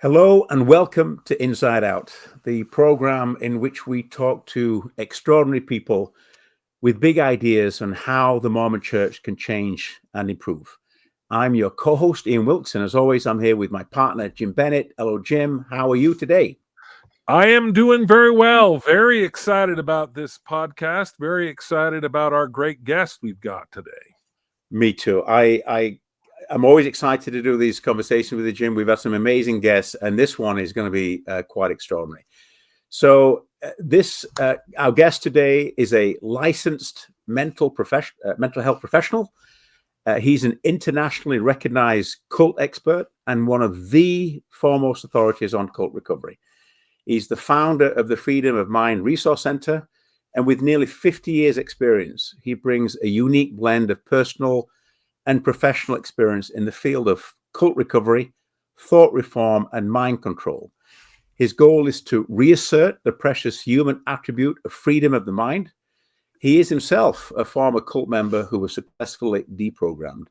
Hello and welcome to Inside Out, the program in which we talk to extraordinary people with big ideas on how the Mormon Church can change and improve. I'm your co-host, Ian Wilkes, and as always, I'm here with my partner, Jim Bennett. Hello, Jim. How are you today? I am doing very well. Very excited about this podcast. Very excited about our great guest we've got today. Me too. I'm always excited to do these conversations with you, Jim. We've had some amazing guests, and this one is going to be quite extraordinary. So, our guest today is a licensed mental health professional. He's an internationally recognized cult expert and one of the foremost authorities on cult recovery. He's the founder of the Freedom of Mind Resource Center, and with nearly 50 years experience, he brings a unique blend of personal and professional experience in the field of cult recovery, thought reform, and mind control. His goal is to reassert the precious human attribute of freedom of the mind. He is himself a former cult member who was successfully deprogrammed.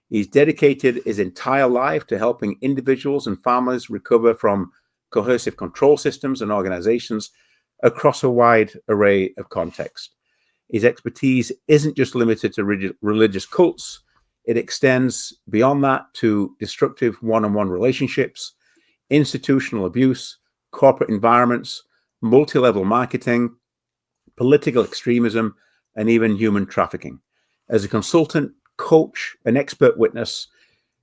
He's dedicated his entire life to helping individuals and families recover from coercive control systems and organizations across a wide array of contexts. His expertise isn't just limited to religious cults. It extends beyond that to destructive one-on-one relationships, institutional abuse, corporate environments, multi-level marketing, political extremism, and even human trafficking. As a consultant, coach, and expert witness,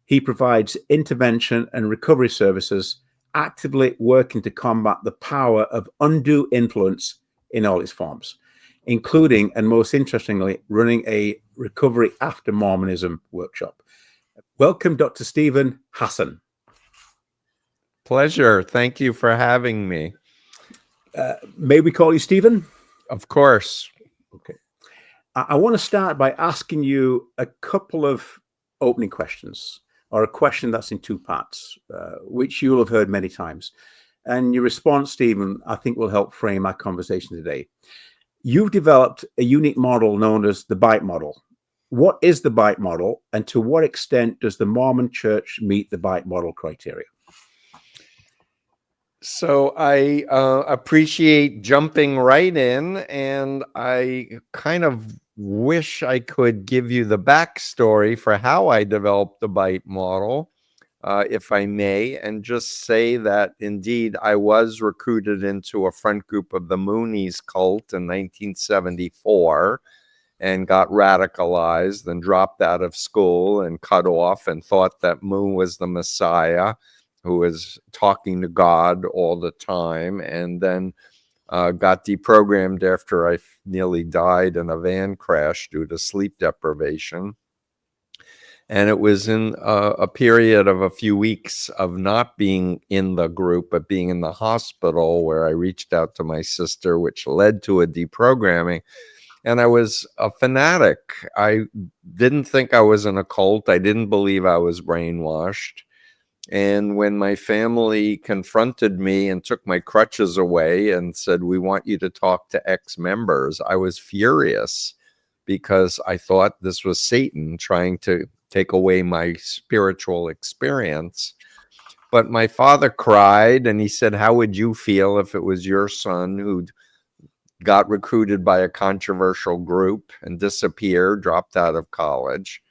he provides intervention and recovery services, actively working to combat the power of undue influence in all its forms, including, and most interestingly, running a recovery after Mormonism workshop. Welcome, Dr. Steven Hassan. Pleasure. Thank you for having me. May we call you Steven? Of course. Okay. I want to start by asking you a couple of opening questions, or a question that's in two parts, which you'll have heard many times. And your response, Steven, I think will help frame our conversation today. You've developed a unique model known as the BITE model. What is the BITE model, and to what extent does the Mormon Church meet the BITE model criteria? So I appreciate jumping right in, and I kind of wish I could give you the backstory for how I developed the BITE model, if I may, and just say that indeed I was recruited into a front group of the Moonies cult in 1974 and got radicalized and dropped out of school and cut off and thought that Moon was the Messiah who was talking to God all the time, and then got deprogrammed after I nearly died in a van crash due to sleep deprivation. And it was in a period of a few weeks of not being in the group, but being in the hospital, where I reached out to my sister, which led to a deprogramming. And I was a fanatic. I didn't think I was in a cult. I didn't believe I was brainwashed. And when my family confronted me and took my crutches away and said, "We want you to talk to ex-members," I was furious because I thought this was Satan trying to take away my spiritual experience. But my father cried and he said, "How would you feel if it was your son who'd got recruited by a controversial group and disappeared, dropped out of college?"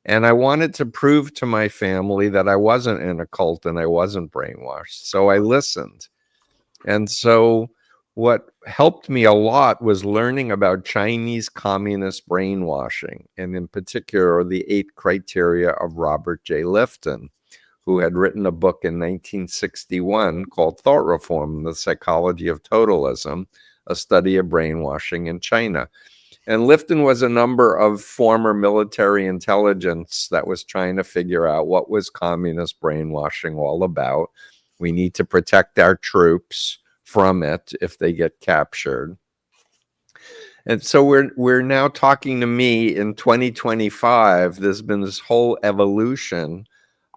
And I wanted to prove to my family that I wasn't in a cult and I wasn't brainwashed. So I listened. And so what helped me a lot was learning about Chinese communist brainwashing, and in particular, the 8 criteria of Robert J. Lifton, who had written a book in 1961 called Thought Reform, The Psychology of Totalism, a study of brainwashing in China. And Lifton was a number of former military intelligence that was trying to figure out what was communist brainwashing all about. We need to protect our troops from it if they get captured. And so we're now talking to me in 2025. There's been this whole evolution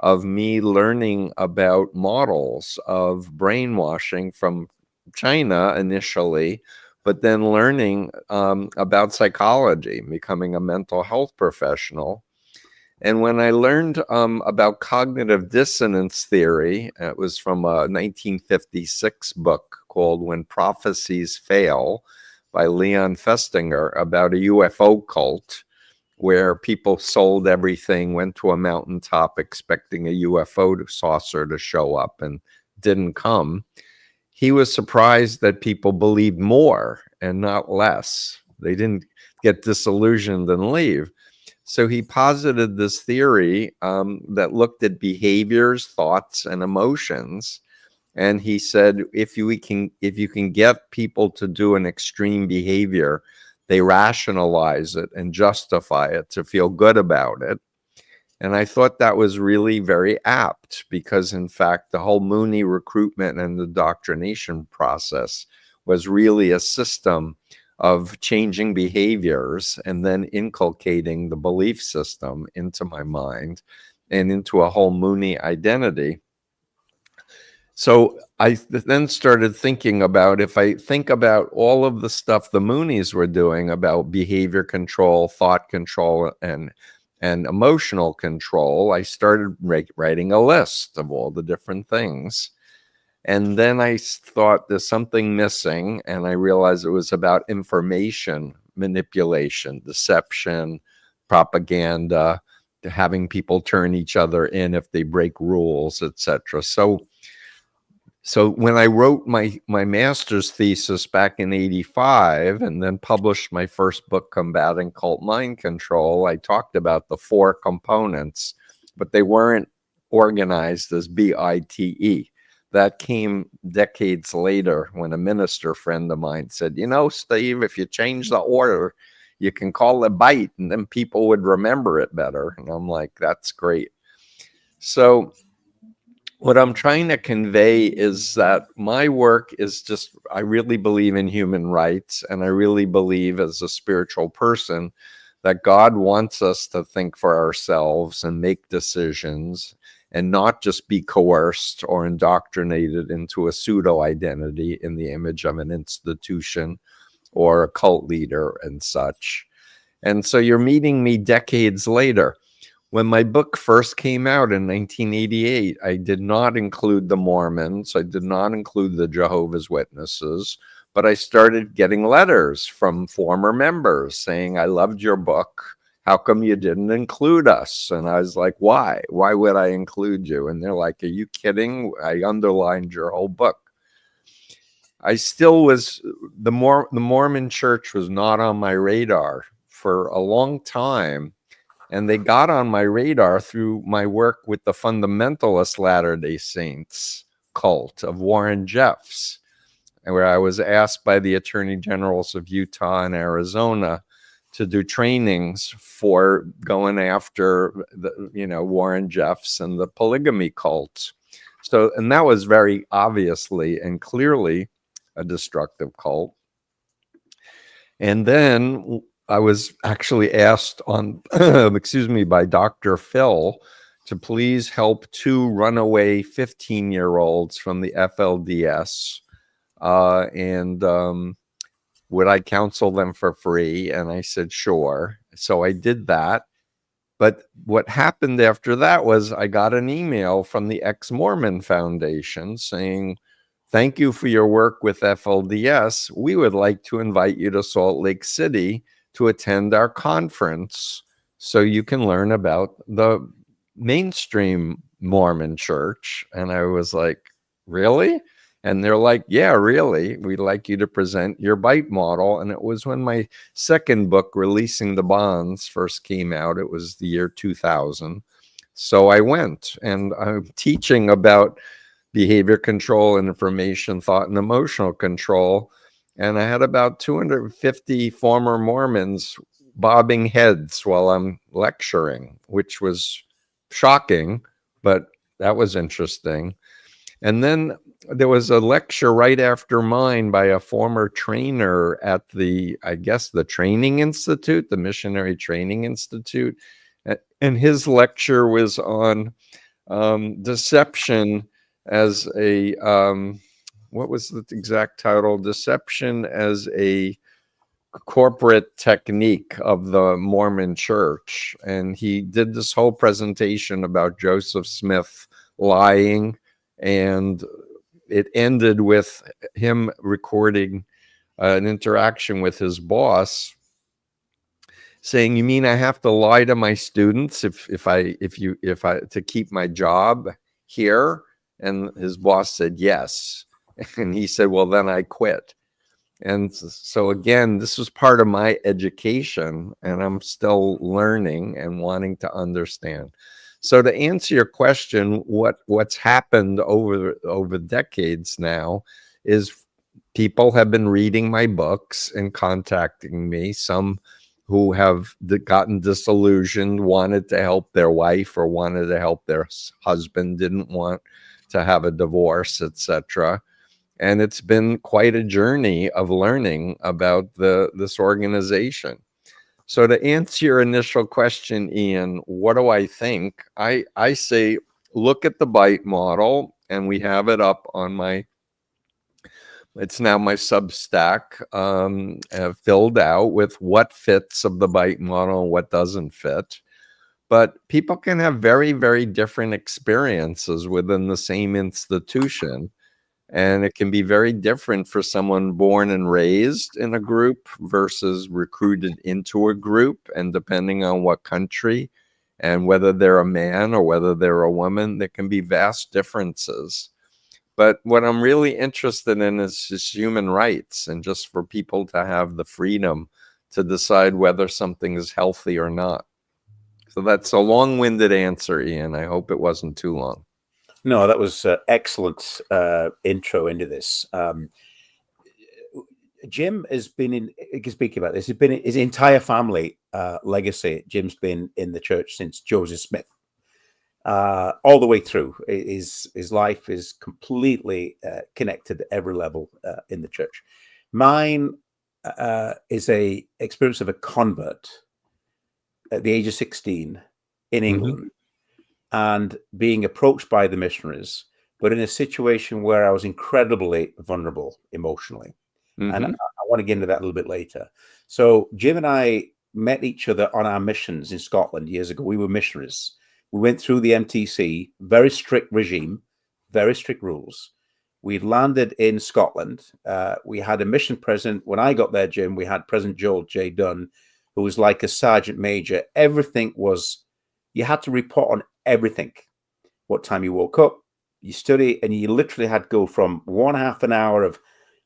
of me learning about models of brainwashing from China initially, but then learning about psychology, becoming a mental health professional. And when I learned about cognitive dissonance theory, it was from a 1956 book called When Prophecies Fail by Leon Festinger, about a UFO cult where people sold everything, went to a mountaintop expecting a UFO saucer to show up and didn't come. He was surprised that people believed more and not less. They didn't get disillusioned and leave. So he posited this theory that looked at behaviors, thoughts, and emotions. And he said, if you can get people to do an extreme behavior, they rationalize it and justify it to feel good about it. And I thought that was really very apt, because in fact, the whole Mooney recruitment and indoctrination process was really a system of changing behaviors and then inculcating the belief system into my mind and into a whole Mooney identity. So I then started thinking about, if I think about all of the stuff the Moonies were doing about behavior control, thought control, and emotional control, I started writing a list of all the different things. And then I thought there's something missing, and I realized it was about information manipulation, deception, propaganda, having people turn each other in if they break rules, etc. So when I wrote my master's thesis back in '85 and then published my first book, Combating Cult Mind Control, I talked about the 4 components, but they weren't organized as BITE. That came decades later when a minister friend of mine said, you know, Steve, if you change the order, you can call it BITE, and then people would remember it better. And I'm like, that's great. So what I'm trying to convey is that my work is just, I really believe in human rights, and I really believe as a spiritual person that God wants us to think for ourselves and make decisions and not just be coerced or indoctrinated into a pseudo identity in the image of an institution or a cult leader and such. And so you're meeting me decades later. When my book first came out in 1988, I did not include the Mormons. I did not include the Jehovah's Witnesses, but I started getting letters from former members saying, I loved your book. How come you didn't include us? And I was like, why? Why would I include you? And they're like, are you kidding? I underlined your whole book. I still was, the Mormon Church was not on my radar for a long time. And they got on my radar through my work with the fundamentalist Latter-day Saints cult of Warren Jeffs, where I was asked by the attorney generals of Utah and Arizona to do trainings for going after Warren Jeffs and the polygamy cult. So, and that was very obviously and clearly a destructive cult. And then I was actually asked on, by Dr. Phil to please help 2 runaway 15-year-olds from the FLDS. And would I counsel them for free? And I said, sure. So I did that. But what happened after that was I got an email from the Ex-Mormon Foundation saying, thank you for your work with FLDS. We would like to invite you to Salt Lake City to attend our conference so you can learn about the mainstream Mormon church. And I was like, really? And they're like, yeah, really. We'd like you to present your BITE model. And it was when my second book, Releasing the Bonds, first came out. It was the year 2000. So I went, and I'm teaching about behavior control, information, thought, and emotional control. And I had about 250 former Mormons bobbing heads while I'm lecturing, which was shocking, but that was interesting. And then there was a lecture right after mine by a former trainer at the, I guess, the Training Institute, the Missionary Training Institute. And his lecture was on deception as a, what was the exact title? Deception as a corporate technique of the Mormon Church, and he did this whole presentation about Joseph Smith lying, and it ended with him recording an interaction with his boss saying, "You mean I have to lie to my students if I to keep my job here?" And his boss said yes. And he said, "Well, then I quit." And so again, this was part of my education, and I'm still learning and wanting to understand. So to answer your question, what's happened over decades now is people have been reading my books and contacting me. Some who have gotten disillusioned, wanted to help their wife or wanted to help their husband, didn't want to have a divorce, etc. And it's been quite a journey of learning about this organization. So to answer your initial question, Ian, what do I think? I say, look at the bite model, and we have it up on it's now my Substack, filled out with what fits of the bite model and what doesn't fit. But people can have very, very different experiences within the same institution. And it can be very different for someone born and raised in a group versus recruited into a group. And depending on what country and whether they're a man or whether they're a woman, there can be vast differences. But what I'm really interested in is just human rights, and just for people to have the freedom to decide whether something is healthy or not. So that's a long-winded answer, Ian. I hope it wasn't too long. No, that was excellent intro into this. Jim has been speaking about this. It's been his entire family legacy. Jim's been in the church since Joseph Smith, all the way through. His life is completely connected at every level in the church. Mine is a experience of a convert at the age of 16 in England, and being approached by the missionaries, but in a situation where I was incredibly vulnerable emotionally. And I want to get into that a little bit later. So Jim and I met each other on our missions in Scotland years ago. We were missionaries. We went through the MTC, very strict regime, very strict rules. We landed in Scotland. We had a mission president. When I got there, Jim, we had President Joel J. Dunn, who was like a sergeant major. Everything was, you had to report on everything. What time you woke up, you study, and you literally had to go from 1/2 an hour of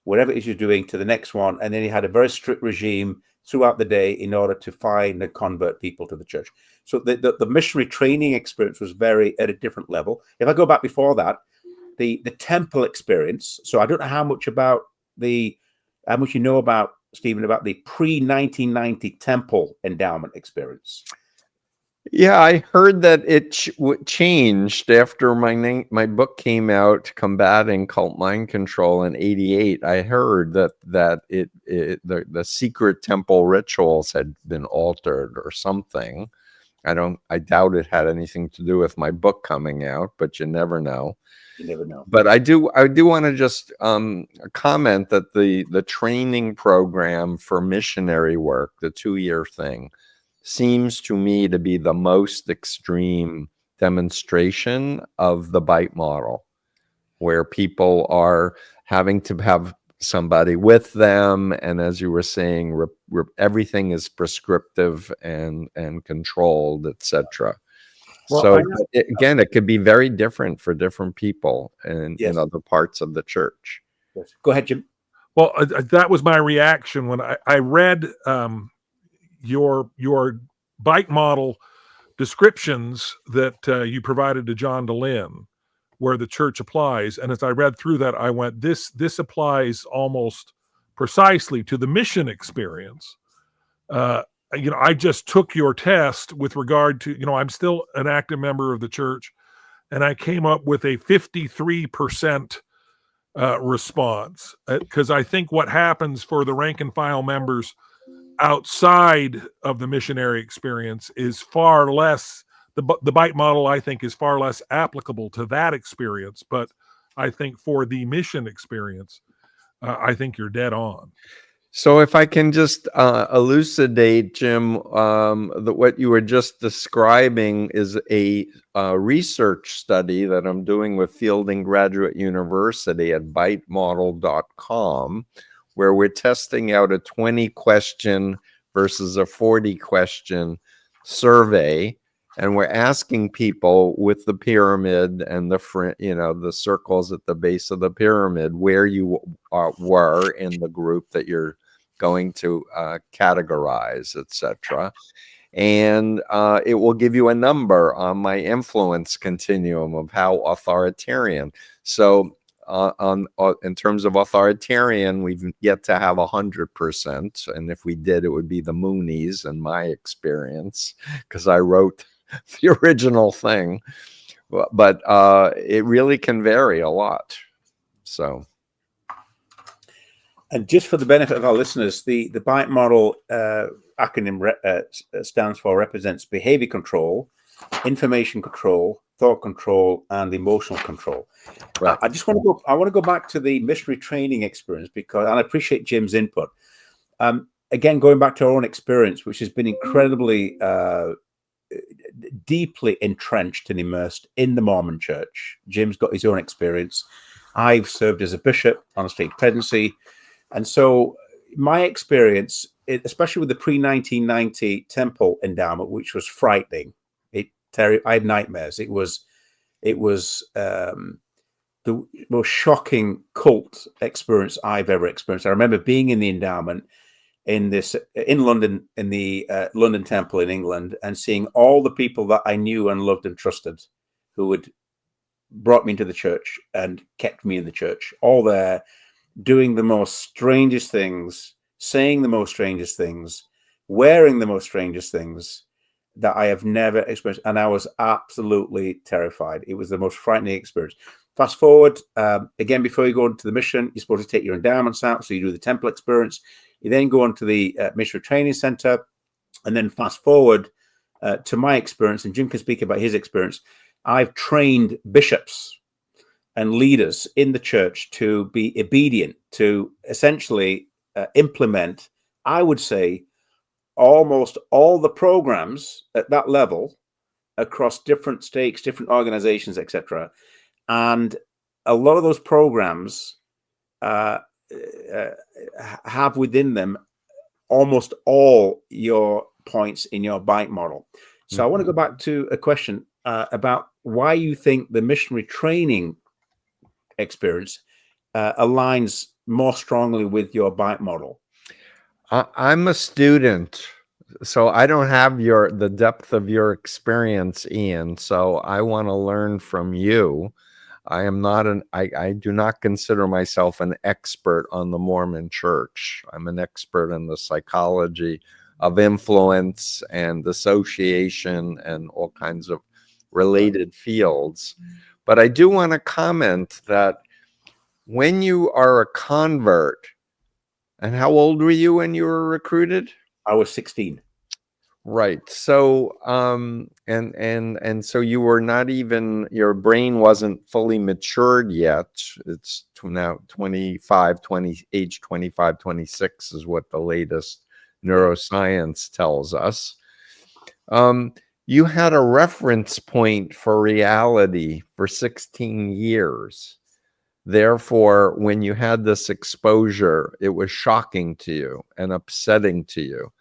whatever it is you're doing to the next one. And then you had a very strict regime throughout the day in order to find and convert people to the church. So the missionary training experience was very at a different level. If I go back before that, the temple experience. So I don't know how much you know about, Stephen, about the pre-1990 temple endowment experience. Yeah, I heard that it changed after my book came out, Combating Cult Mind Control, in '88. I heard that the secret temple rituals had been altered or something. I doubt it had anything to do with my book coming out, but you never know. You never know. But I do want to just comment that the training program for missionary work, the 2-year thing, seems to me to be the most extreme demonstration of the bite model, where people are having to have somebody with them, and as you were saying, everything is prescriptive and controlled, etc. Well, So again, it could be very different for different people in other parts of the church. Yes. Go ahead, Jim. Well, that was my reaction when I read your bite model descriptions that you provided to John DeLynn, where the church applies. And as I read through that, I went, this applies almost precisely to the mission experience. I just took your test with regard to, I'm still an active member of the church, and I came up with a 53% response, because I think what happens for the rank and file members outside of the missionary experience is far less. The bite model, I think, is far less applicable to that experience. But I think for the mission experience, I think you're dead on. So if I can just elucidate, Jim, what you were just describing is a research study that I'm doing with Fielding Graduate University at bitemodel.com, where we're testing out a 20 question versus a 40 question survey. And we're asking people with the pyramid and the circles at the base of the pyramid where you were in the group that you're going to categorize, etc. And it will give you a number on my influence continuum of how authoritarian. So in terms of authoritarian, we've yet to have 100%. And if we did, it would be the Moonies in my experience, because I wrote the original thing. But it really can vary a lot. So. And just for the benefit of our listeners, the BITE model acronym stands for represents behavior control, information control, thought control, and emotional control. Right. I want to go back to the missionary training experience, because, and I appreciate Jim's input. Again, going back to our own experience, which has been incredibly deeply entrenched and immersed in the Mormon Church. Jim's got his own experience. I've served as a bishop on a state presidency. And so my experience, especially with the pre-1990 temple endowment, which was frightening, I had nightmares. It was the most shocking cult experience I've ever experienced. I remember being in the endowment in London, in the London Temple in England, and seeing all the people that I knew and loved and trusted, who had brought me into the church and kept me in the church, all there, doing the most strangest things, saying the most strangest things, wearing the most strangest things that I have never experienced. And I was absolutely terrified. It was the most frightening experience. Fast forward, again, before you go into the mission, you're supposed to take your endowments out. So you do the temple experience. You then go on to the missionary training center. And then fast forward to my experience, and Jim can speak about his experience. I've trained bishops and leaders in the church to be obedient, to essentially implement, I would say, almost all the programs at that level across different stakes, different organizations, etc. And a lot of those programs have within them almost all your points in your BITE model. So I want to go back to a question about why you think the missionary training experience aligns more strongly with your BITE model. I'm a student, so I don't have the depth of your experience, Ian. So I want to learn from you. I am not I do not consider myself an expert on the Mormon Church. I'm an expert in the psychology of influence and association and all kinds of related fields. But I do want to comment that when you are a convert, and how old were you when you were recruited? I was 16. Right. So and so you were not even, your brain wasn't fully matured yet. It's now 25, age 25, 26 is what the latest neuroscience tells us. You had a reference point for reality for 16 years. Therefore, when you had this exposure, it was shocking to you and upsetting to you.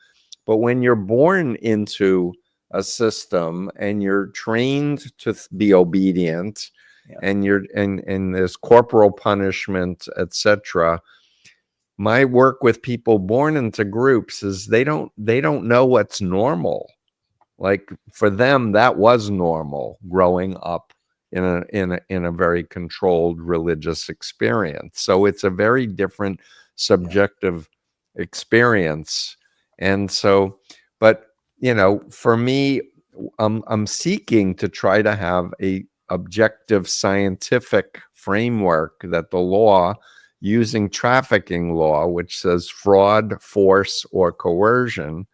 But when you're born into a system and you're trained to be obedient, and there's corporal punishment, etc. My work with people born into groups is they don't know what's normal. Like for them, that was normal growing up in a very controlled religious experience. So it's a very different subjective experience. And so, but for me, I'm seeking to try to have a objective scientific framework that the law, using trafficking law, which says fraud, force, or coercion.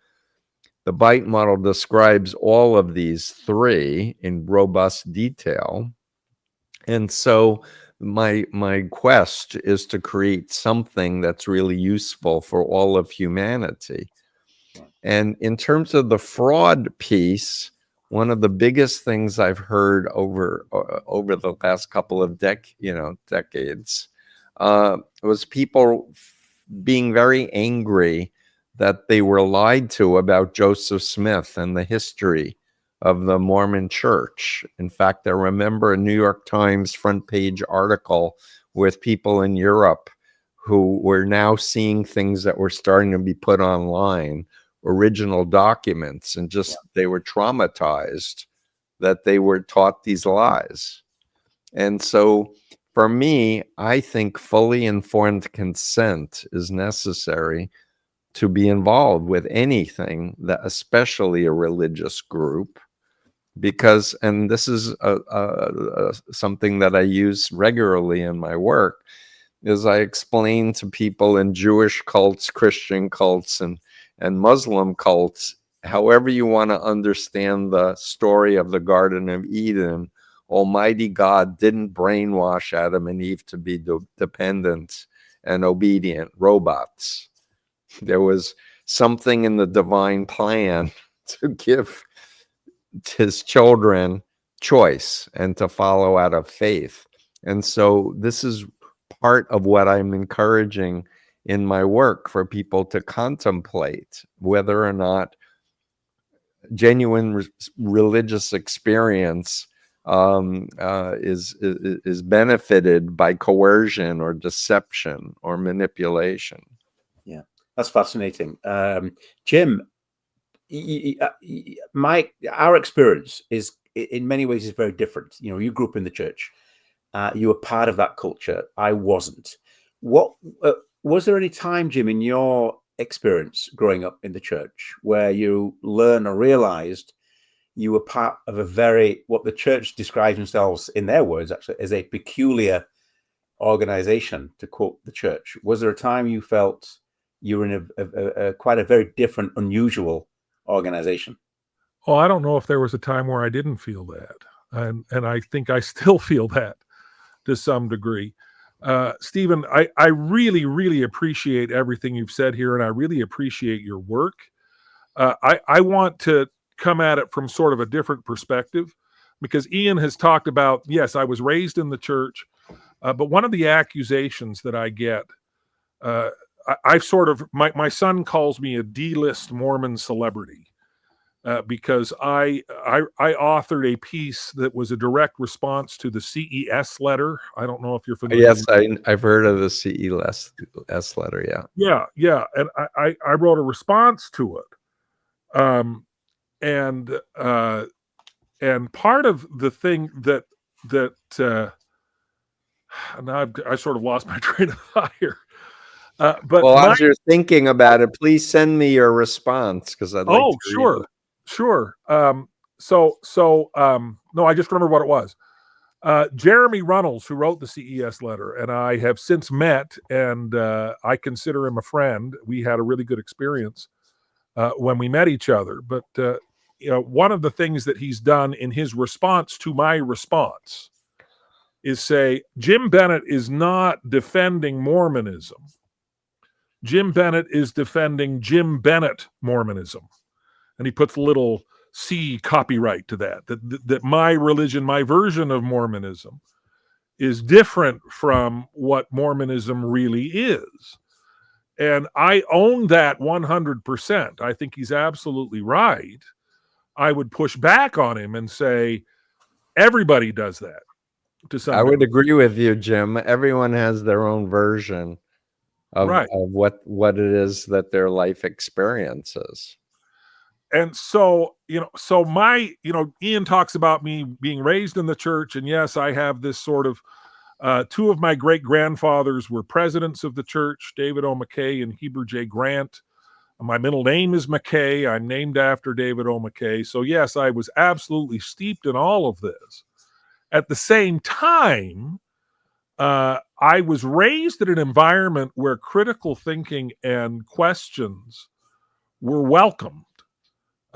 The BITE model describes all of these three in robust detail. And so my quest is to create something that's really useful for all of humanity. And in terms of the fraud piece, one of the biggest things I've heard over the last couple of decades was people being very angry that they were lied to about Joseph Smith and the history of the Mormon Church. In fact, I remember a New York Times front page article with people in Europe who were now seeing things that were starting to be put online, original documents, and just they were traumatized that they were taught these lies. And so for me, I think fully informed consent is necessary to be involved with anything, that especially a religious group, because, and this is something that I use regularly in my work, is I explain to people in Jewish cults, Christian cults, and Muslim cults, however you want to understand the story of the Garden of Eden, Almighty God didn't brainwash Adam and Eve to be dependent and obedient robots. There was something in the divine plan to give his children choice and to follow out of faith. And so this is part of what I'm encouraging in my work for people to contemplate, whether or not genuine religious experience is benefited by coercion or deception or manipulation. Yeah, that's fascinating. Jim, our experience is in many ways is very different. You know, you grew up in the church. You were part of that culture. I wasn't. What was there any time, Jim, in your experience growing up in the church where you learned or realized you were part of a what the church describes themselves in their words actually as a peculiar organization, to quote the church? Was there a time you felt you were in quite a very different, unusual organization? Oh, I don't know if there was a time where I didn't feel that. And I think I still feel that to some degree. Steven, I really, really appreciate everything you've said here, and I really appreciate your work. I want to come at it from sort of a different perspective, because Ian has talked about, yes, I was raised in the church, but one of the accusations that I get, I've sort of, my son calls me a D-list Mormon celebrity. Because I authored a piece that was a direct response to the CES letter. I don't know if you're familiar. Yes, I've heard of the CES letter. Yeah. Yeah. And I wrote a response to it. And part of the thing that now I sort of lost my train of thought here. But as you're thinking about it, please send me your response, because I'd like to read it. Sure. No, I just remember what it was. Jeremy Runnels, who wrote the CES letter, and I have since met, and I consider him a friend. We had a really good experience when we met each other. But one of the things that he's done in his response to my response is say, Jim Bennett is not defending Mormonism. Jim Bennett is defending Jim Bennett Mormonism. And he puts a little C copyright to that my religion, my version of Mormonism, is different from what Mormonism really is. And I own that 100%. I think he's absolutely right. I would push back on him and say, everybody does that to some degree. I would degree. agree with you, Jim. Everyone has their own version of what it is that their life experiences. And so, Ian talks about me being raised in the church. And yes, I have this sort of, two of my great grandfathers were presidents of the church, David O. McKay and Heber J. Grant. My middle name is McKay. I'm named after David O. McKay. So yes, I was absolutely steeped in all of this. At the same time, I was raised in an environment where critical thinking and questions were welcomed.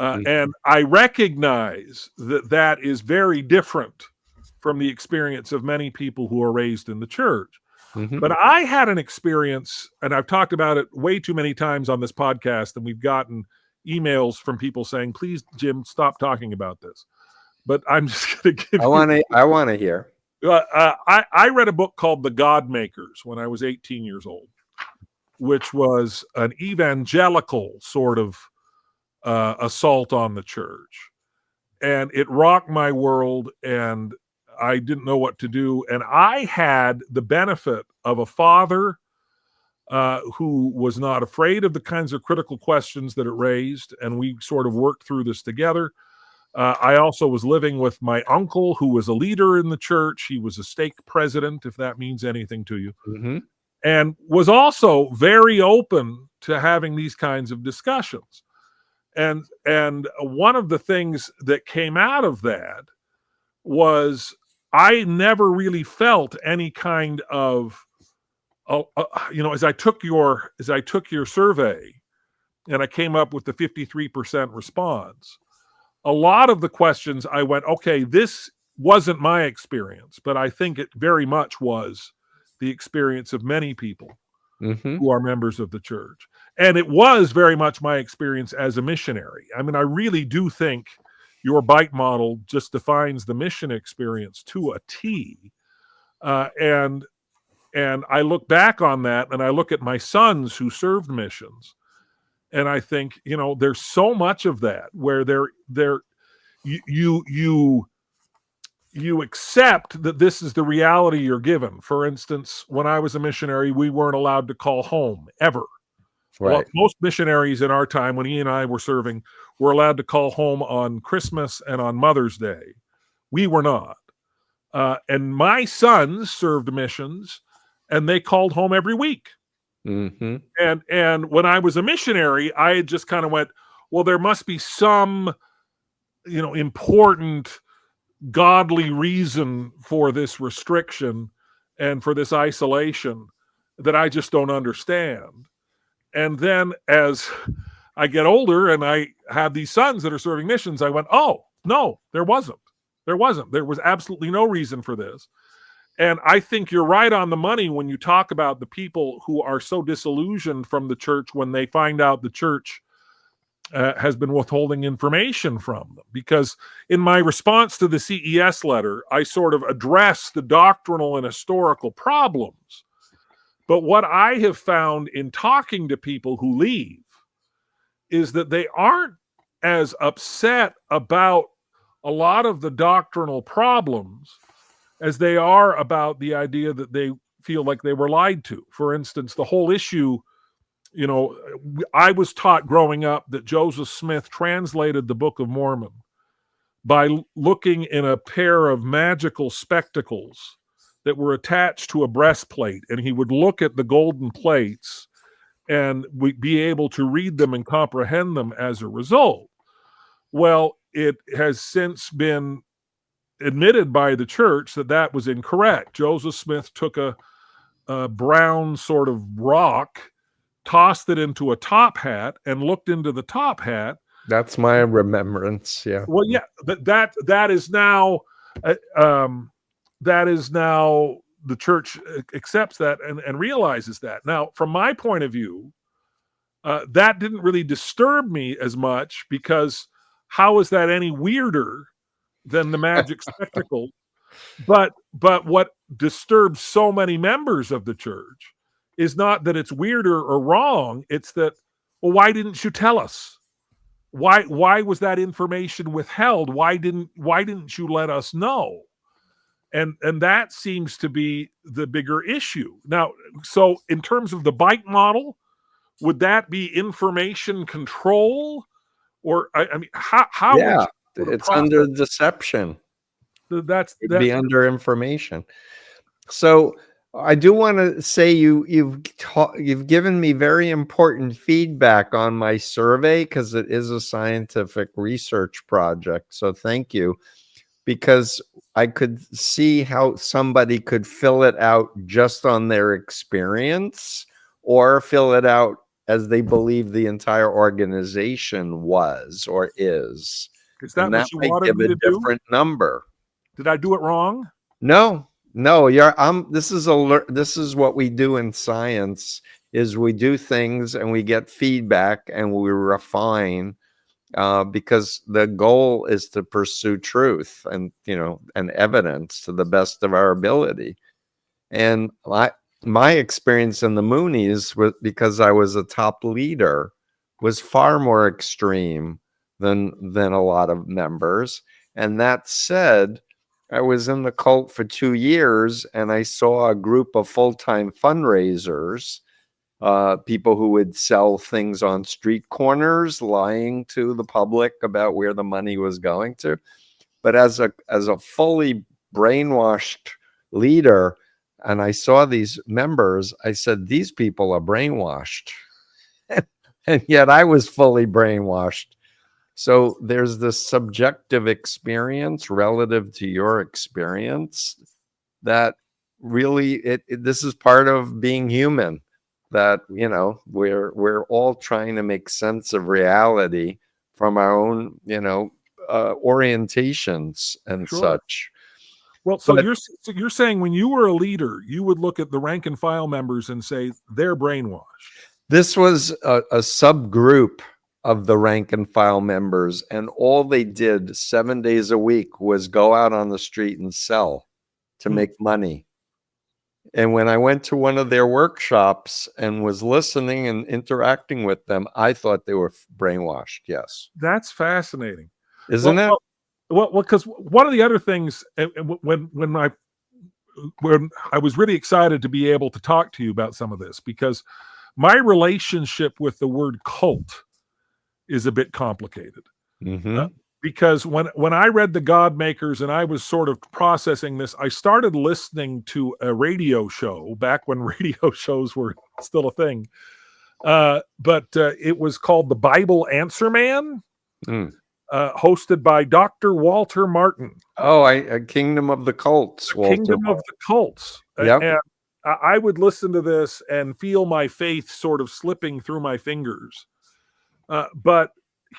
And I recognize that is very different from the experience of many people who are raised in the church. Mhm. But I had an experience, and I've talked about it way too many times on this podcast, and we've gotten emails from people saying, please, Jim, stop talking about this. But I'm just going to give you... I want to hear. I read a book called The God Makers when I was 18 years old, which was an evangelical sort of assault on the church. And it rocked my world, and I didn't know what to do. And I had the benefit of a father who was not afraid of the kinds of critical questions that it raised, and we sort of worked through this together. I also was living with my uncle, who was a leader in the church. He was a stake president, if that means anything to you, Mhm. and was also very open to having these kinds of discussions. And one of the things that came out of that was I never really felt any kind of, as I took your survey and I came up with the 53% response, a lot of the questions I went, okay, this wasn't my experience, but I think it very much was the experience of many people Mhm. who are members of the church. And it was very much my experience as a missionary. I mean, I really do think your bike model just defines the mission experience to a T. And I look back on that, and I look at my sons who served missions, and I think, there's so much of that where you accept that this is the reality you're given. For instance, when I was a missionary, we weren't allowed to call home ever. Right. Most missionaries in our time, when he and I were serving, were allowed to call home on Christmas and on Mother's Day. We were not. And my sons served missions, and they called home every week. Mhm. And when I was a missionary, I just kind of went, well, there must be some, important godly reason for this restriction and for this isolation that I just don't understand. And then as I get older and I have these sons that are serving missions, I went, oh, no, there wasn't. There was absolutely no reason for this. And I think you're right on the money when you talk about the people who are so disillusioned from the church when they find out the church has been withholding information from them. Because in my response to the CES letter, I sort of address the doctrinal and historical problems. But what I have found in talking to people who leave is that they aren't as upset about a lot of the doctrinal problems as they are about the idea that they feel like they were lied to. For instance, the whole issue, I was taught growing up that Joseph Smith translated the Book of Mormon by looking in a pair of magical spectacles that were attached to a breastplate, and he would look at the golden plates and we'd be able to read them and comprehend them as a result. Well, it has since been admitted by the church that that was incorrect. Joseph Smith took a brown sort of rock, tossed it into a top hat, and looked into the top hat. That's my remembrance. Yeah. Well, yeah, that is now the church accepts that and realizes that. Now, from my point of view, that didn't really disturb me as much, because how is that any weirder than the magic spectacle? But what disturbs so many members of the church is not that it's weirder or wrong. It's that, well, why didn't you tell us? Why was that information withheld? Why didn't you let us know? And that seems to be the bigger issue. Now, so in terms of the bike model, would that be information control? Or I mean, how Yeah, would you it's under deception. that's It'd be under information. So I do want to say you've given me very important feedback on my survey, because it is a scientific research project. So thank you, because I could see how somebody could fill it out just on their experience, or fill it out as they believe the entire organization was or is. Is that And what that you might wanted give me a to do? different number. Did I do it wrong? No, this is what we do in science, is we do things and we get feedback and we refine, because the goal is to pursue truth and evidence to the best of our ability. And my experience in the Moonies, because I was a top leader, was far more extreme than a lot of members. And that said, I was in the cult for 2 years, and I saw a group of full-time fundraisers, people who would sell things on street corners, lying to the public about where the money was going to. But as a fully brainwashed leader, and I saw these members, I said, these people are brainwashed. And yet I was fully brainwashed. So there's this subjective experience relative to your experience that really, this is part of being human, that, we're all trying to make sense of reality from our own, orientations and Sure. such. Well, so you're saying when you were a leader, you would look at the rank and file members and say they're brainwashed. This was a subgroup of the rank and file members, and all they did 7 days a week was go out on the street and sell to make money. And when I went to one of their workshops and was listening and interacting with them, I thought they were brainwashed. Yes. That's fascinating. Isn't it? Well, because one of the other things, when I was really excited to be able to talk to you about some of this, because my relationship with the word cult is a bit complicated. Because when I read the God Makers and I was sort of processing this, I started listening to a radio show back when radio shows were still a thing. But it was called The Bible Answer Man. Hosted by Dr. Walter Martin. Oh, a Kingdom of the Cults. Kingdom of the Cults. Yep. And I would listen to this and feel my faith sort of slipping through my fingers. But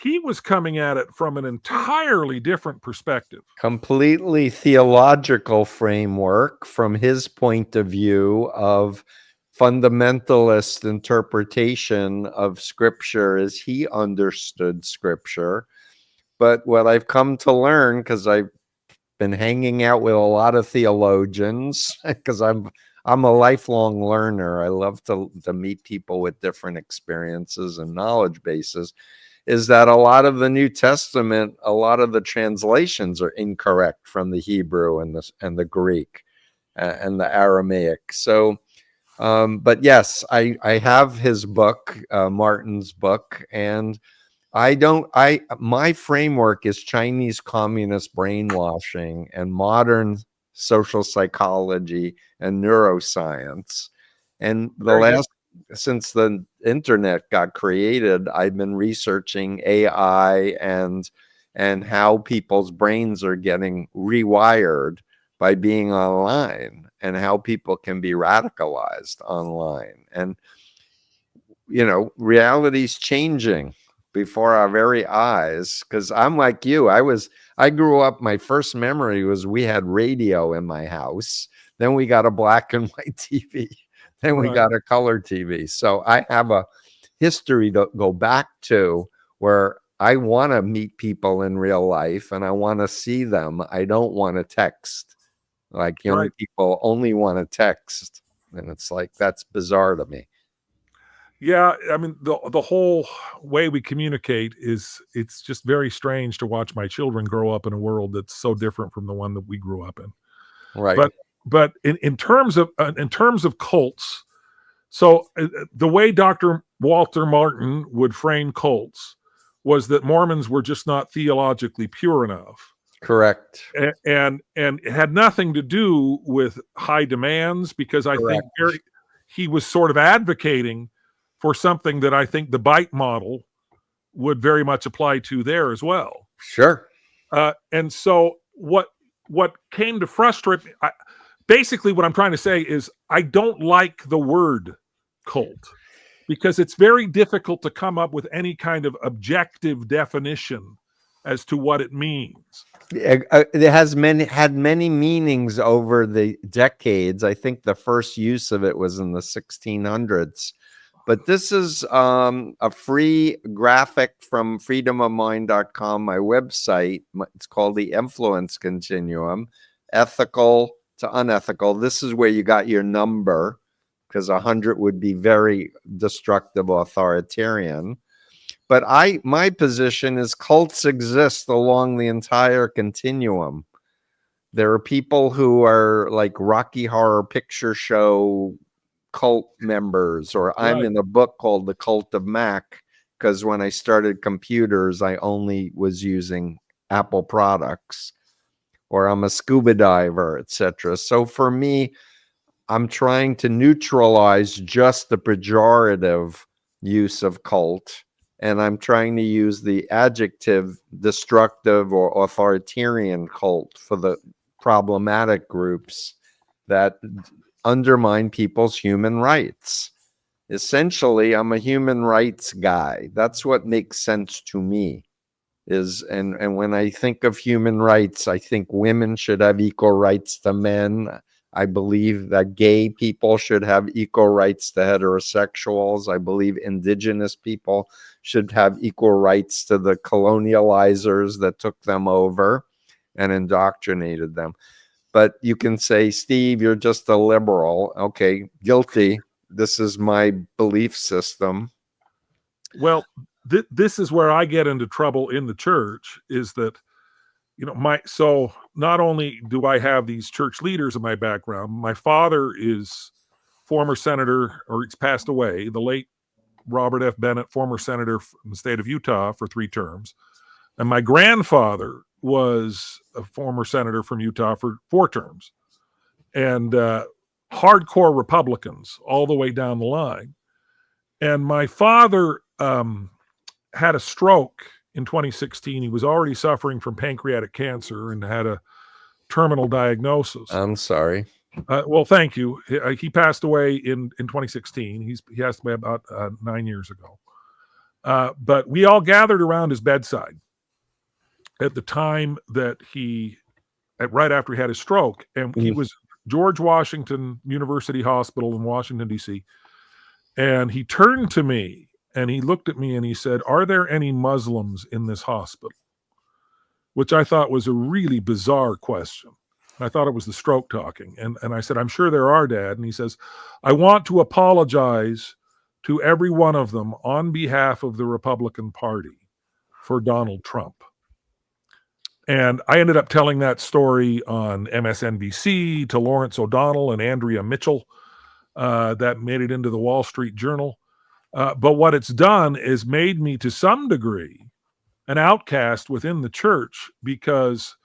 he was coming at it from an entirely different perspective. Completely theological framework from his point of view of fundamentalist interpretation of Scripture as he understood Scripture. But what I've come to learn, because I've been hanging out with a lot of theologians, because I'm a lifelong learner. I love to meet people with different experiences and knowledge bases, is that a lot of the New Testament, a lot of the translations are incorrect from the Hebrew and the Greek and the Aramaic. So, but yes, I have his book, Martin's book, and my framework is Chinese communist brainwashing and modern social psychology and neuroscience. And since the internet got created, I've been researching AI and how people's brains are getting rewired by being online, and how people can be radicalized online. And, reality's changing before our very eyes, because I'm like you. I grew up, my first memory was we had radio in my house, then we got a black and white TV, then we got a color TV. So I have a history to go back to where I want to meet people in real life and I want to see them. I don't want to text. Like young people only want to text, and it's like, that's bizarre to me. Yeah, I mean, the whole way we communicate it's just very strange to watch my children grow up in a world that's so different from the one that we grew up in. Right. But in terms of cults, so the way Dr. Walter Martin would frame cults was that Mormons were just not theologically pure enough. Correct. And it had nothing to do with high demands, because I think he was sort of advocating for something that I think the bite model would very much apply to there as well. Sure. And so what came to frustrate me, basically what I'm trying to say is I don't like the word cult, because it's very difficult to come up with any kind of objective definition as to what it means. It has had many meanings over the decades. I think the first use of it was in the 1600s. But this is a free graphic from freedomofmind.com, my website. It's called the Influence Continuum, ethical to unethical. This is where you got your number, because 100 would be very destructive, authoritarian. But my position is cults exist along the entire continuum. There are people who are like Rocky Horror Picture Show cult members, or I'm in a book called The Cult of Mac, because when I started computers, I only was using Apple products, or I'm a scuba diver, etc. So for me, I'm trying to neutralize just the pejorative use of cult, and I'm trying to use the adjective destructive or authoritarian cult for the problematic groups that undermine people's human rights. Essentially, I'm a human rights guy. That's what makes sense to me. And when I think of human rights, I think women should have equal rights to men. I believe that gay people should have equal rights to heterosexuals. I believe indigenous people should have equal rights to the colonializers that took them over and indoctrinated them. But you can say, Steve, you're just a liberal. Okay, guilty. This is my belief system. Well, this is where I get into trouble in the church, is that, so not only do I have these church leaders in my background, my father is former senator, or he's passed away, the late Robert F. Bennett, former senator from the state of Utah for 3 terms. And my grandfather was a former senator from Utah for 4 terms. And hardcore Republicans all the way down the line. And my father had a stroke in 2016. He was already suffering from pancreatic cancer and had a terminal diagnosis. I'm sorry. Well, thank you. He passed away in 2016. He passed away about 9 years ago. But we all gathered around his bedside at the time that right after he had his stroke. And he was George Washington University Hospital in Washington, D.C. And he turned to me and he looked at me and he said, "Are there any Muslims in this hospital?" Which I thought was a really bizarre question. I thought it was the stroke talking. And I said, "I'm sure there are, Dad." And he says, "I want to apologize to every one of them on behalf of the Republican Party for Donald Trump." And I ended up telling that story on MSNBC to Lawrence O'Donnell and Andrea Mitchell. That made it into the Wall Street Journal. But what it's done is made me, to some degree, an outcast within the church, because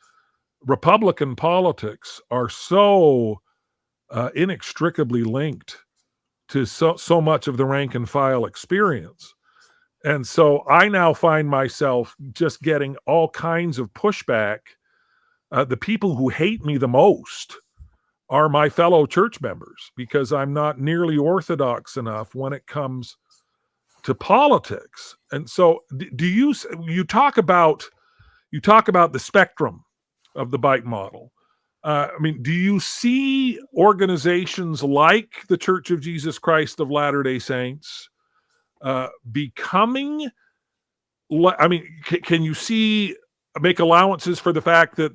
Republican politics are so inextricably linked to so much of the rank and file experience. And so I now find myself just getting all kinds of pushback. The people who hate me the most are my fellow church members, because I'm not nearly orthodox enough when it comes to politics. And so do you talk about the spectrum of the bite model. Do you see organizations like the Church of Jesus Christ of Latter-day Saints becoming, can you make allowances for the fact that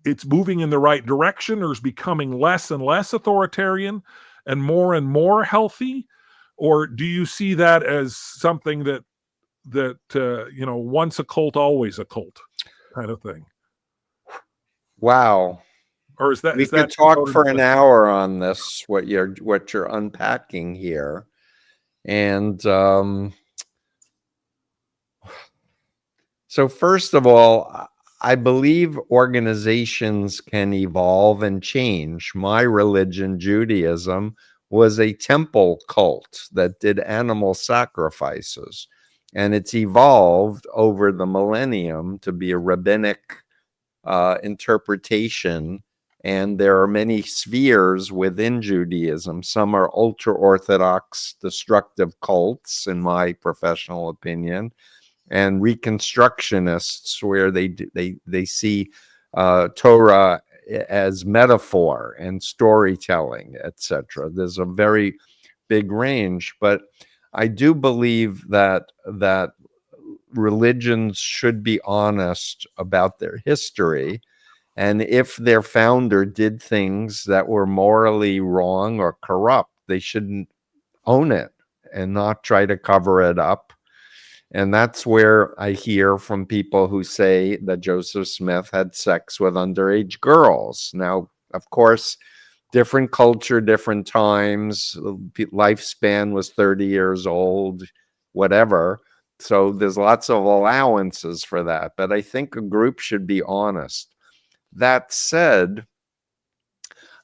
it's moving in the right direction, or is becoming less and less authoritarian and more healthy? Or do you see that as something that once a cult, always a cult kind of thing? Wow. Or is that we could talk for an hour on this, what you're unpacking here. And so first of all, I believe organizations can evolve and change. My religion, Judaism, was a temple cult that did animal sacrifices. And it's evolved over the millennium to be a rabbinic interpretation. And there are many spheres within Judaism. Some are ultra-Orthodox, destructive cults, in my professional opinion. and Reconstructionists, where they see Torah as metaphor and storytelling, etc. There's a very big range, but I do believe that religions should be honest about their history, and if their founder did things that were morally wrong or corrupt, they shouldn't own it and not try to cover it up. And that's where I hear from people who say that Joseph Smith had sex with underage girls. Now, of course, different culture, different times, lifespan was 30 years old, whatever. So there's lots of allowances for that. But I think a group should be honest. That said,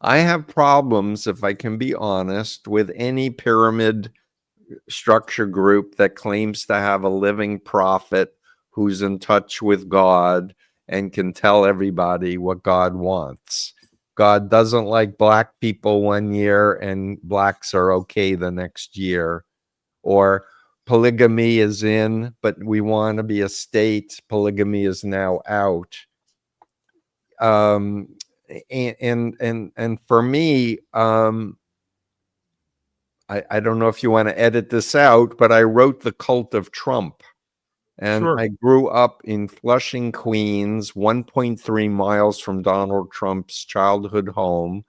I have problems, if I can be honest, with any pyramid structure group that claims to have a living prophet who's in touch with God and can tell everybody what God wants. God doesn't like black people one year and blacks are okay the next year. Or polygamy is in, but we want to be a state. Polygamy is now out. And for me, I don't know if you want to edit this out, but I wrote The Cult of Trump. And Sure. I grew up in Flushing, Queens, 1.3 miles from Donald Trump's childhood home.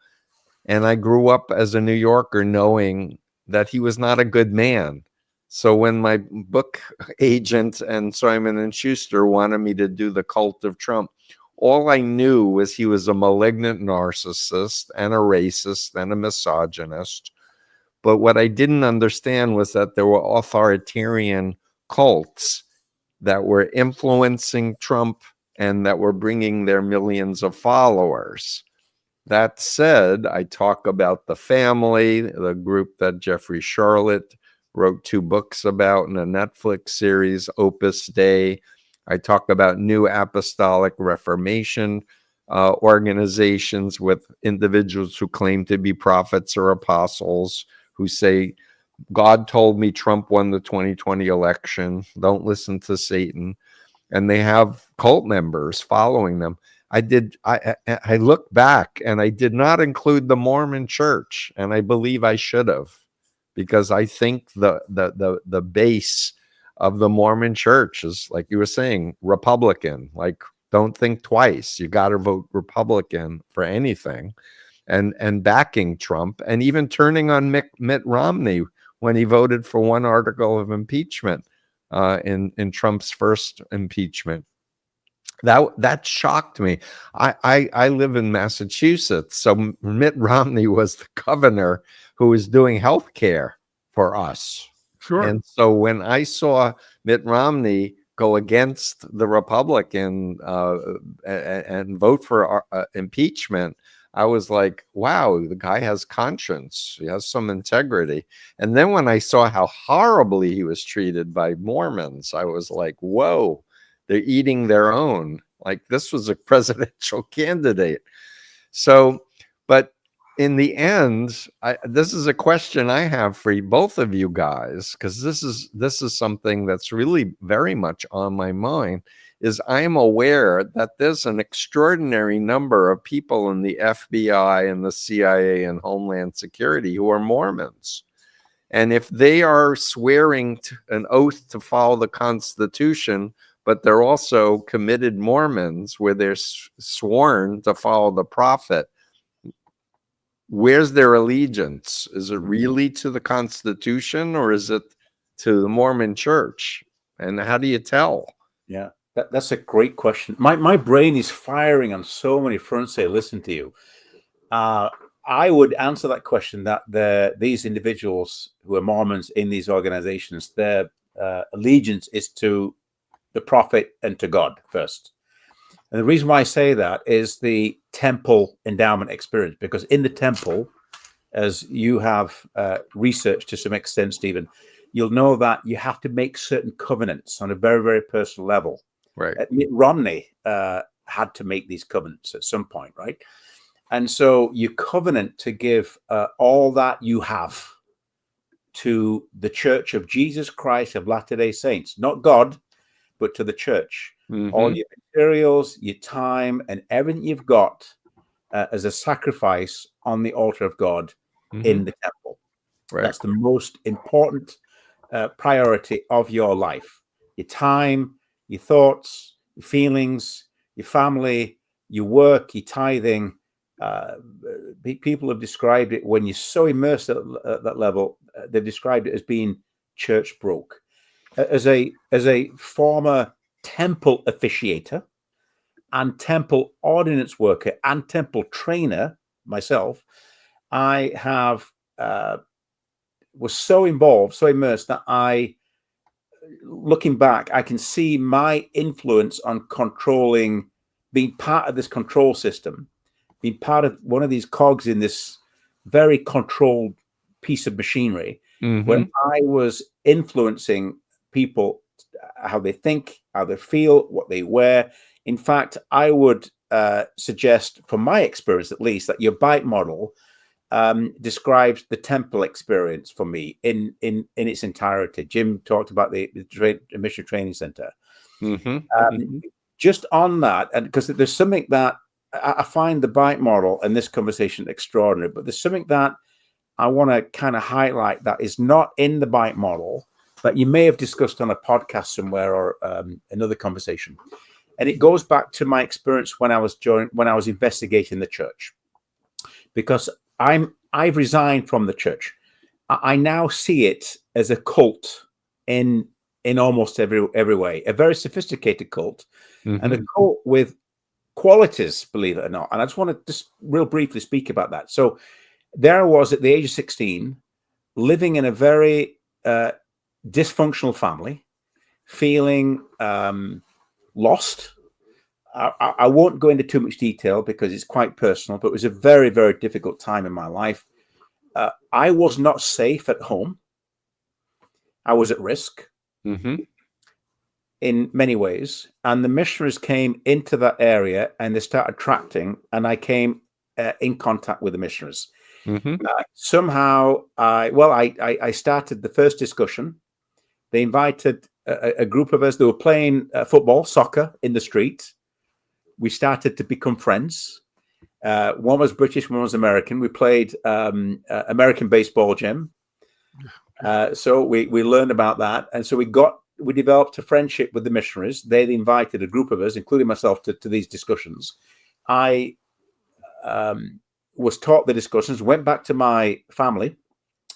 And I grew up as a New Yorker knowing that he was not a good man. So when my book agent and Simon & Schuster wanted me to do The Cult of Trump, all I knew was he was a malignant narcissist and a racist and a misogynist. But what I didn't understand was that there were authoritarian cults that were influencing Trump and that were bringing their millions of followers. That said, I talk about The Family, the group that Jeffrey Charlotte wrote 2 books about in a Netflix series, Opus Dei. I talk about New Apostolic Reformation organizations with individuals who claim to be prophets or apostles, who say, God told me Trump won the 2020 election. Don't listen to Satan. And they have cult members following them. I look back and I did not include the Mormon Church, and I believe I should have, because I think the base of the Mormon Church is, like you were saying, Republican. Like, don't think twice. You got to vote Republican for anything. And backing Trump, and even turning on Mitt Romney when he voted for one article of impeachment in Trump's first impeachment. That shocked me. I live in Massachusetts, so Mitt Romney was the governor who was doing health care for us. Sure. And so when I saw Mitt Romney go against the Republican and vote for impeachment, I was like, wow, the guy has conscience. He has some integrity. And then when I saw how horribly he was treated by Mormons, I was like, whoa, they're eating their own. Like, this was a presidential candidate. So, but in the end, this is a question I have for both of you guys, because this is something that's really very much on my mind. Is I'm aware that there's an extraordinary number of people in the FBI and the CIA and Homeland Security who are Mormons. And if they are swearing an oath to follow the Constitution, but they're also committed Mormons where they're sworn to follow the prophet, where's their allegiance? Is it really to the Constitution, or is it to the Mormon Church? And how do you tell? Yeah. That's a great question. My brain is firing on so many fronts here. Listen to you. I would answer that question that these individuals who are Mormons in these organizations, their allegiance is to the prophet and to God first. And the reason why I say that is the temple endowment experience, because in the temple, as you have researched to some extent, Stephen, you'll know that you have to make certain covenants on a very, very personal level. Right. Mitt Romney had to make these covenants at some point, right? And so you covenant to give all that you have to the Church of Jesus Christ of Latter-day Saints, not God, but to the church. Mhm. All your materials, your time, and everything you've got as a sacrifice on the altar of God in the temple. Right. That's the most important priority of your life. Your time, your thoughts, your feelings, your family, your work, your tithing. People have described it, when you're so immersed at that level, they've described it as being church broke. As a former temple officiator and temple ordinance worker and temple trainer myself, I have was so involved, so immersed, that looking back, I can see my influence on controlling, being part of this control system, being part of one of these cogs in this very controlled piece of machinery, when I was influencing people, how they think, how they feel, what they wear. In fact, I would suggest, from my experience at least, that your bite model describes the temple experience for me in its entirety. Jim talked about the missionary training center. Just on that, and because there's something that I find the bite model and this conversation extraordinary, but there's something that I want to kind of highlight that is not in the bite model that you may have discussed on a podcast somewhere or another conversation. And it goes back to my experience when I was investigating the church, because I've resigned from the church. I now see it as a cult in almost every way, a very sophisticated cult, and a cult with qualities, believe it or not. And I just want to just real briefly speak about that. So there I was at the age of 16, living in a very dysfunctional family, feeling lost. I won't go into too much detail because it's quite personal, but it was a very, very difficult time in my life. I was not safe at home. I was at risk in many ways. And the missionaries came into that area and they started tracting, and I came in contact with the missionaries. Somehow, I started the first discussion. They invited a group of us. They were playing football, soccer in the street. We started to become friends. One was British, one was American. We played American baseball, Jim. So we learned about that. And so we developed a friendship with the missionaries. They invited a group of us, including myself, to these discussions. I was taught the discussions, went back to my family,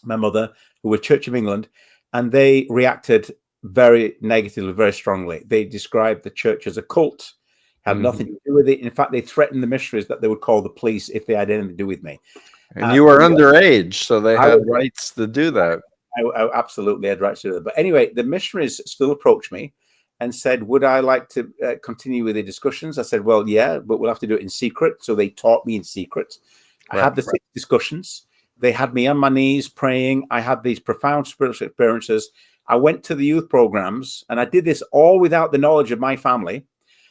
my mother, who were Church of England, and they reacted very negatively, very strongly. They described the church as a cult, had nothing to do with it. In fact, they threatened the missionaries that they would call the police if they had anything to do with me. And you were underage, so they had rights to do that. I absolutely had rights to do that. But anyway, the missionaries still approached me and said, would I like to continue with the discussions? I said, well, yeah, but we'll have to do it in secret. So they taught me in secret. I had the 6 discussions. They had me on my knees praying. I had these profound spiritual experiences. I went to the youth programs, and I did this all without the knowledge of my family.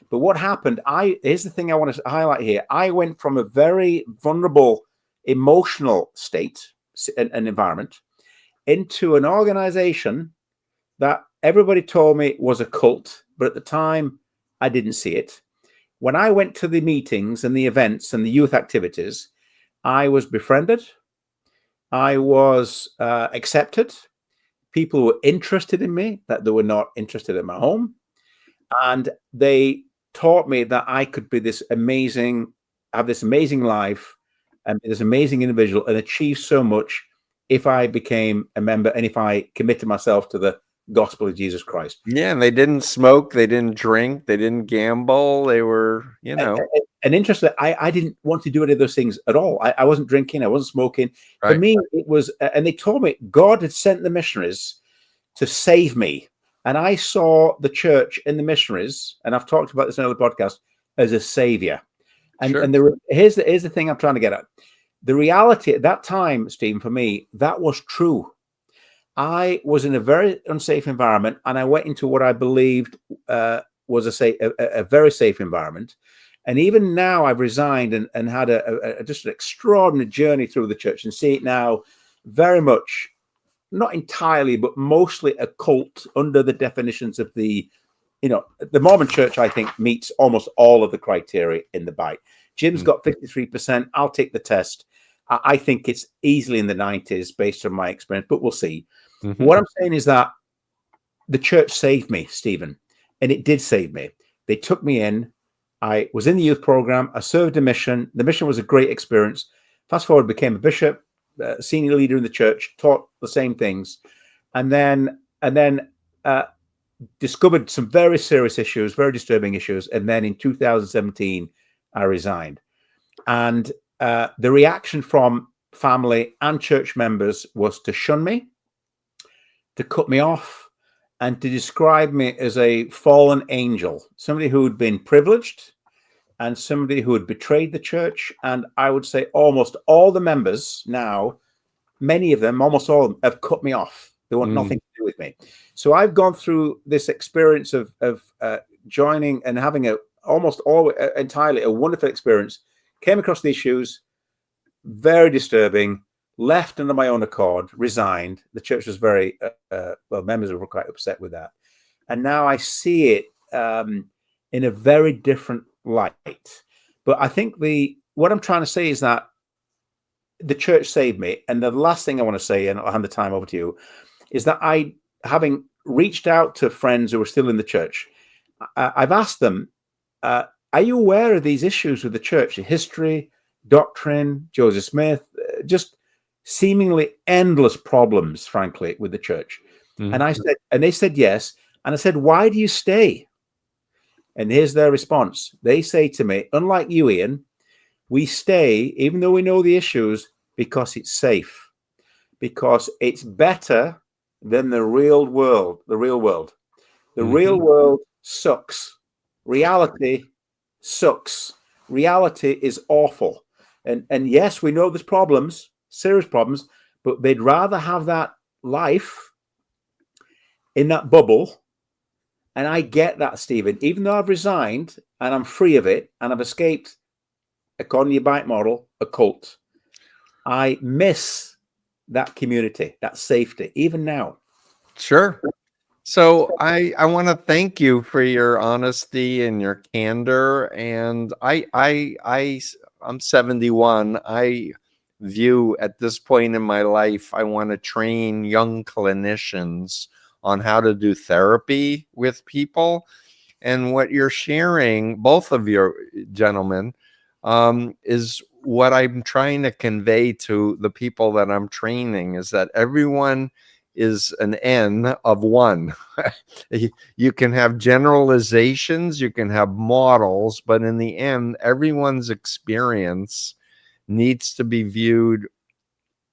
But what happened, here's the thing I want to highlight here. I went from a very vulnerable, emotional state and environment into an organization that everybody told me was a cult, but at the time, I didn't see it. When I went to the meetings and the events and the youth activities, I was befriended. I was accepted. People were interested in me, that they were not interested in my home. And they taught me that I could be have this amazing life and be this amazing individual and achieve so much if I became a member and if I committed myself to the gospel of Jesus Christ. Yeah, and they didn't smoke, they didn't drink, they didn't gamble. They were, And interesting, I didn't want to do any of those things at all. I wasn't drinking, I wasn't smoking. Right. For me, it was, and they told me God had sent the missionaries to save me. And I saw the church and the missionaries, and I've talked about this in another podcast, as a savior. And, here's the thing I'm trying to get at. The reality at that time, Stephen, for me, that was true. I was in a very unsafe environment, and I went into what I believed was a very safe environment. And even now, I've resigned and had just an extraordinary journey through the church, and see it now very much, not entirely, but mostly a cult under the definitions of the the Mormon Church, I think, meets almost all of the criteria in the bite. Jim's got 53%. I'll take the test. I think it's easily in the 90s based on my experience, but we'll see. What I'm saying is that the church saved me, Stephen, and it did save me. They took me in. I was in the youth program. I served a mission. The mission was a great experience. Fast forward, became a bishop, senior leader in the church, taught the same things, and then discovered some very serious issues, very disturbing issues. And then in 2017, I resigned. And the reaction from family and church members was to shun me, to cut me off, and to describe me as a fallen angel, somebody who had been privileged and somebody who had betrayed the church. And I would say almost all the members now, many of them, almost all of them, have cut me off. They want nothing to do with me. So I've gone through this experience of joining and having entirely a wonderful experience, came across the issues, very disturbing, left under my own accord, resigned. The church was very, members were quite upset with that. And now I see it in a very different light. But I think what I'm trying to say is that the church saved me. And the last thing I want to say, and I'll hand the time over to you, is that having reached out to friends who are still in the church, I've asked them, are you aware of these issues with the church, the history, doctrine, Joseph Smith, just seemingly endless problems, frankly, with the church? And they said yes. And I said, why do you stay? And here's their response. They say to me, unlike you, Ian, we stay, even though we know the issues, because it's safe, because it's better than the real world. The real world sucks. Reality sucks. Reality is awful. And yes, we know there's problems, serious problems, but they'd rather have that life in that bubble. And I get that, Stephen, even though I've resigned and I'm free of it and I've escaped, according to your bite model, a cult, I miss that community, that safety, even now. Sure. So I want to thank you for your honesty and your candor. And I'm 71. I view at this point in my life, I want to train young clinicians on how to do therapy with people. And what you're sharing, both of your gentlemen, is what I'm trying to convey to the people that I'm training, is that everyone is an N of one. You can have generalizations, you can have models, but in the end, everyone's experience needs to be viewed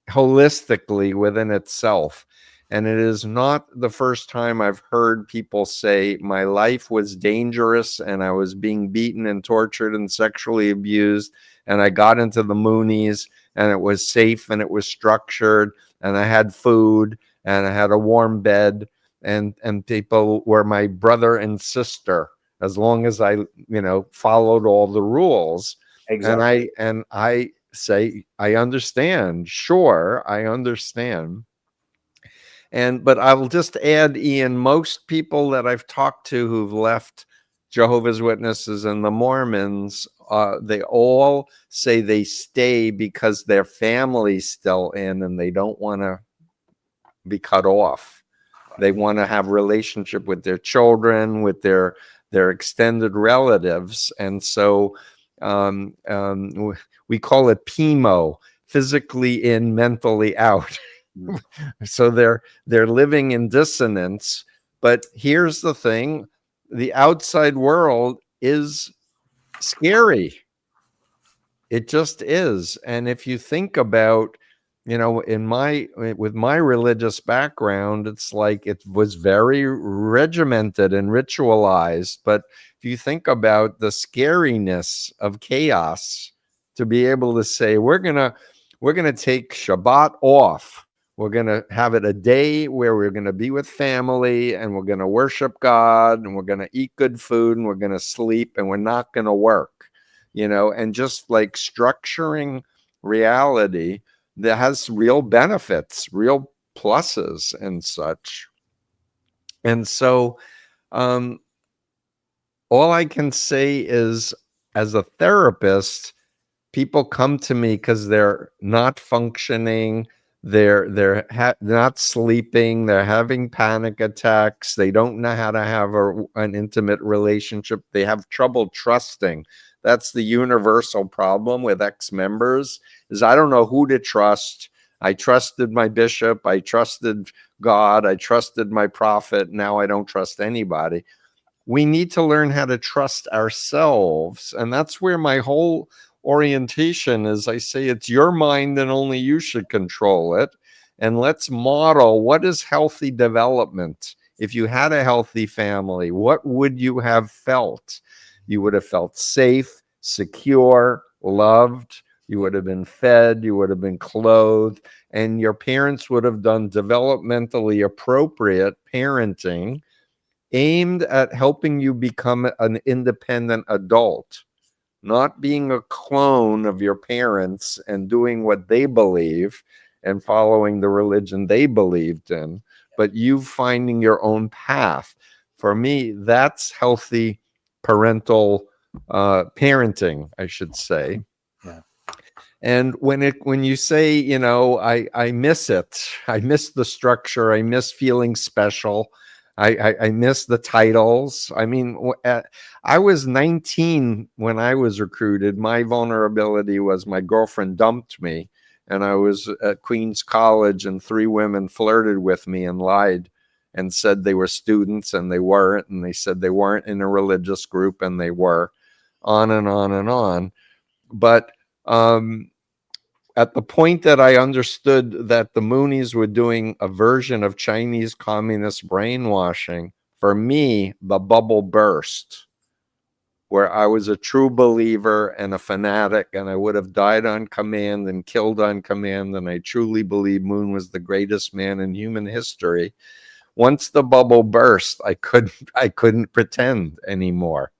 holistically within itself. And it is not the first time I've heard people say my life was dangerous and I was being beaten and tortured and sexually abused, and I got into the Moonies and it was safe and it was structured and I had food and I had a warm bed, and people were my brother and sister as long as I, followed all the rules. Exactly. And I say, I understand. Sure, I understand. But I'll just add, Ian, most people that I've talked to who've left Jehovah's Witnesses and the Mormons, they all say they stay because their family's still in and they don't want to be cut off. They want to have relationship with their children, with their extended relatives. And so we call it PIMO, physically in, mentally out. So they're living in dissonance. But here's the thing, the outside world is scary. It just is. And if you think about, with my religious background, it's like it was very regimented and ritualized. But if you think about the scariness of chaos, to be able to say, we're gonna take Shabbat off. We're going to have it a day where we're going to be with family and we're going to worship God and we're going to eat good food and we're going to sleep and we're not going to work, and just like structuring reality that has real benefits, real pluses and such. And so all I can say is, as a therapist, people come to me because they're not functioning, they're not sleeping, they're having panic attacks, they don't know how to have an intimate relationship, they have trouble trusting. That's the universal problem with ex-members, is I don't know who to trust. I trusted my bishop, I trusted God, I trusted my prophet, now I don't trust anybody. We need to learn how to trust ourselves. And that's where my whole orientation is. I say it's your mind and only you should control it. And let's model what is healthy development. If you had a healthy family, what would you have felt? You would have felt safe, secure, loved. You would have been fed, you would have been clothed, and your parents would have done developmentally appropriate parenting aimed at helping you become an independent adult, not being a clone of your parents and doing what they believe and following the religion they believed in, but you finding your own path. For me, that's healthy parental parenting, I should say. Yeah. And when you say, you know, I miss it, I miss the structure, I miss feeling special, I miss the titles. I mean, I was 19 when I was recruited. My vulnerability was my girlfriend dumped me, and I was at Queens College, and 3 women flirted with me and lied and said they were students, and they weren't, and they said they weren't in a religious group, and they were, on and on and on. But at the point that I understood that the Moonies were doing a version of Chinese communist brainwashing, for me, the bubble burst, where I was a true believer and a fanatic, and I would have died on command and killed on command, and I truly believe Moon was the greatest man in human history. Once the bubble burst, I couldn't pretend anymore.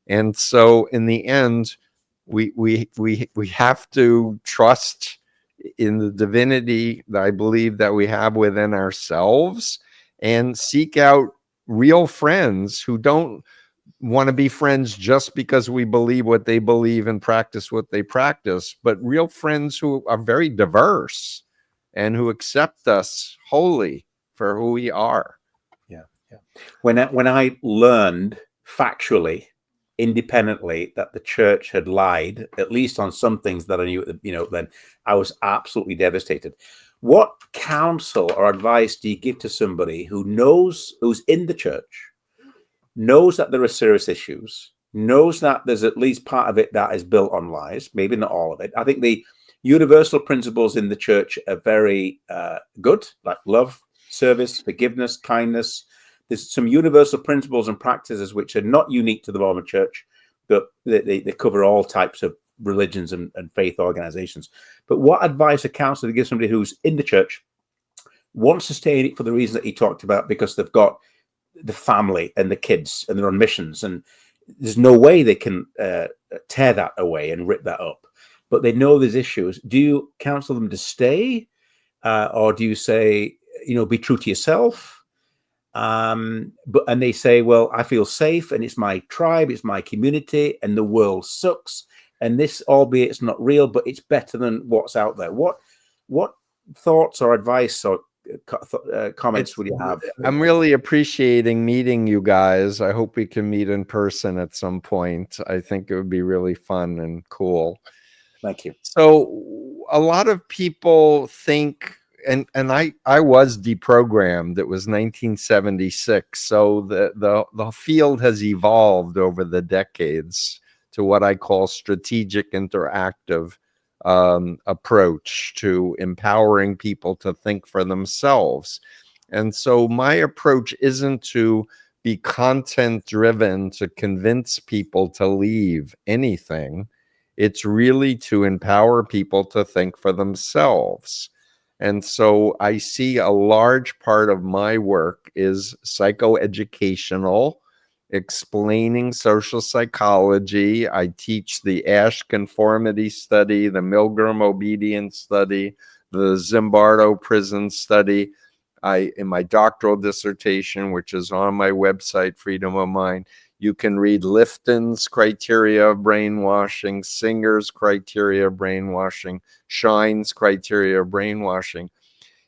And so in the end, we have to trust in the divinity that I believe that we have within ourselves, and seek out real friends who don't want to be friends just because we believe what they believe and practice what they practice, but real friends who are very diverse and who accept us wholly for who we are. Yeah. When I learned factually, independently, that the church had lied, at least on some things that I knew, then I was absolutely devastated. What counsel or advice do you give to somebody who's in the church, knows that there are serious issues, knows that there's at least part of it that is built on lies, maybe not all of it? I think the universal principles in the church are very good, like love, service, forgiveness, kindness. There's some universal principles and practices which are not unique to the Mormon church, but they cover all types of religions and faith organizations. But what advice or counsel to give somebody who's in the church, wants to stay in it for the reason that he talked about, because they've got the family and the kids and they're on missions, and there's no way they can tear that away and rip that up, but they know there's issues? Do you counsel them to stay, or do you say, be true to yourself? And they say, well, I feel safe, and it's my tribe, it's my community, and the world sucks, and this, albeit it's not real, but it's better than what's out there. What thoughts or advice or comments would you have? I'm really appreciating meeting you guys. I hope we can meet in person at some point. I think it would be really fun and cool. Thank you. So a lot of people think, and I was deprogrammed. It was 1976. So the field has evolved over the decades to what I call strategic interactive approach to empowering people to think for themselves. And so my approach isn't to be content driven to convince people to leave anything. It's really to empower people to think for themselves. And so I see a large part of my work is psychoeducational, explaining social psychology. I teach the Ash conformity study, the Milgram obedience study, the Zimbardo prison study. In my doctoral dissertation, which is on my website, Freedom of Mind, You can read Lifton's criteria of brainwashing, Singer's criteria of brainwashing, Shine's criteria of brainwashing.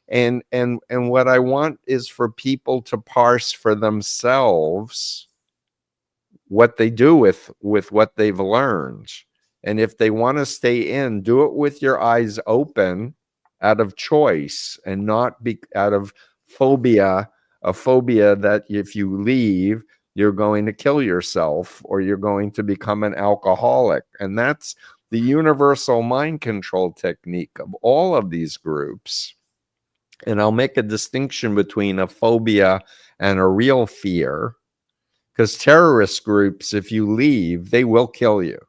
And what I want is for people to parse for themselves what they do with what they've learned. And if they want to stay in, do it with your eyes open out of choice and not be out of phobia, a phobia that if you leave, you're going to kill yourself or you're going to become an alcoholic. And that's the universal mind control technique of all of these groups. And I'll make a distinction between a phobia and a real fear, because terrorist groups, if you leave, they will kill you.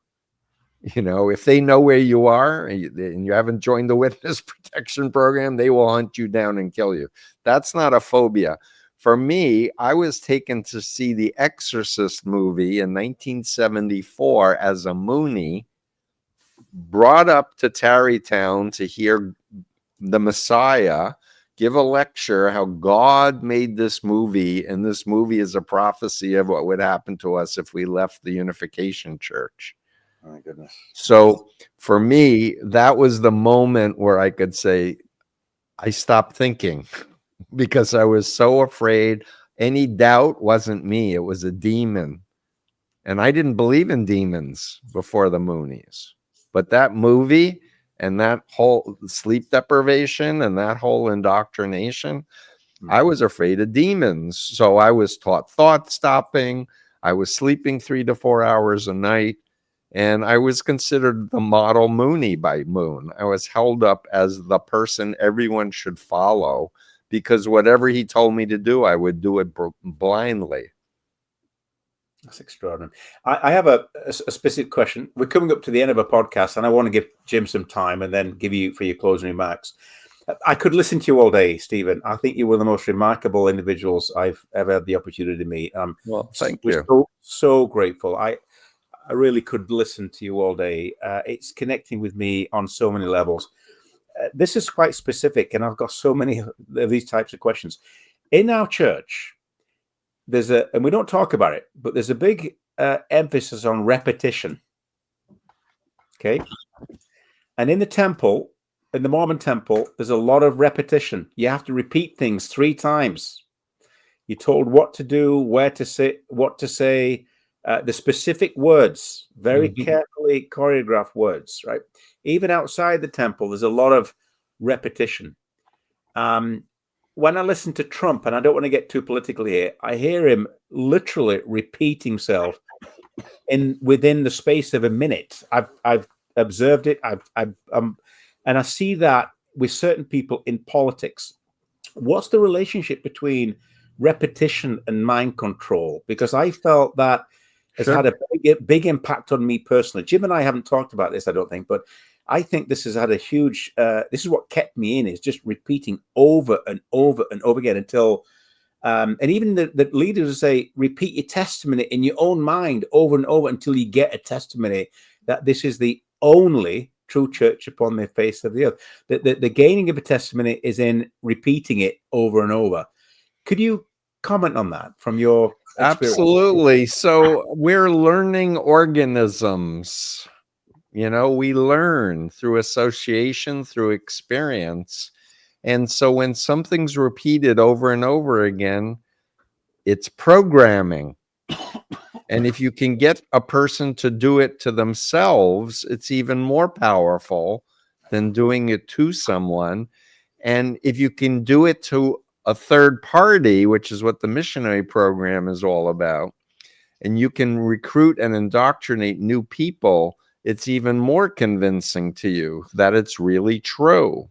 You know, if they know where you are and you haven't joined the witness protection program, they will hunt you down and kill you. That's not a phobia. For me, I was taken to see the Exorcist movie in 1974 as a Moonie, brought up to Tarrytown to hear the Messiah give a lecture how God made this movie, and this movie is a prophecy of what would happen to us if we left the Unification Church. Oh my goodness. So for me, that was the moment where I could say, I stopped thinking because I was so afraid. Any doubt wasn't me. It was a demon. And I didn't believe in demons before the Moonies. But that movie and that whole sleep deprivation and that whole indoctrination, I was afraid of demons. So I was taught thought stopping. I was sleeping 3 to 4 hours a night. And I was considered the model Moonie by Moon. I was held up as the person everyone should follow because whatever he told me to do, I would do it blindly. That's extraordinary. I have a specific question. We're coming up to the end of a podcast, and I want to give Jim some time and then give you for your closing remarks. I could listen to you all day, Stephen. I think you were the most remarkable individuals I've ever had the opportunity to meet. Well, thank you. So grateful. I really could listen to you all day. It's connecting with me on so many levels. This is quite specific, and I've got so many of these types of questions. In our church, and we don't talk about it, but there's a big emphasis on repetition. Okay. And in the temple, in the Mormon temple, there's a lot of repetition. You have to repeat things 3 times. You're told what to do, where to sit, what to say, the specific words, very carefully choreographed words, right? Even outside the temple, there's a lot of repetition. When I listen to Trump, and I don't want to get too political here, I hear him literally repeat himself within the space of a minute. I've observed it. And I see that with certain people in politics. What's the relationship between repetition and mind control? Because I felt that has had a big impact on me personally. Jim and I haven't talked about this, I don't think, but I think this has had a huge, this is what kept me in, is just repeating over and over and over again until, and even the leaders will say, repeat your testimony in your own mind over and over until you get a testimony that this is the only true church upon the face of the earth. The gaining of a testimony is in repeating it over and over. Could you comment on that from your experience? Absolutely. So we're learning organisms. You know, we learn through association, through experience. And so when something's repeated over and over again, it's programming. And if you can get a person to do it to themselves, it's even more powerful than doing it to someone. And if you can do it to a third party, which is what the missionary program is all about, and you can recruit and indoctrinate new people, it's even more convincing to you that it's really true.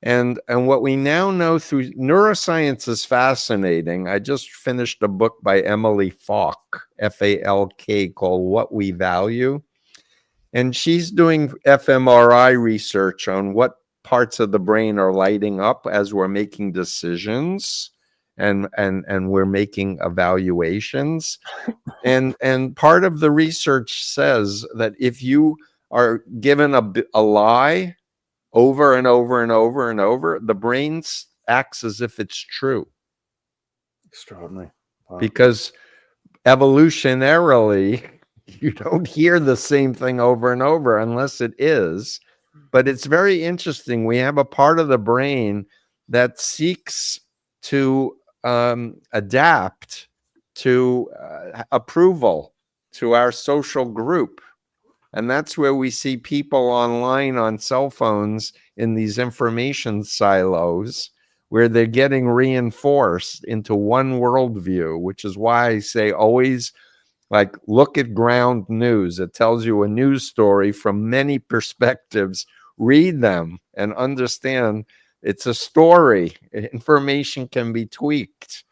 And what we now know through neuroscience is fascinating. I just finished a book by Emily Falk, Falk, called What We Value. And she's doing fMRI research on what parts of the brain are lighting up as we're making decisions and we're making evaluations. And part of the research says that if you are given a lie over and over and over and over, the brain acts as if it's true. Extraordinary. Wow. Because evolutionarily, you don't hear the same thing over and over unless it is. But it's very interesting. We have a part of the brain that seeks to adapt to approval, to our social group. And that's where we see people online on cell phones in these information silos where they're getting reinforced into one worldview, which is why I say always, like, look at ground news. It tells you a news story from many perspectives. Read them and understand it's a story. Information can be tweaked.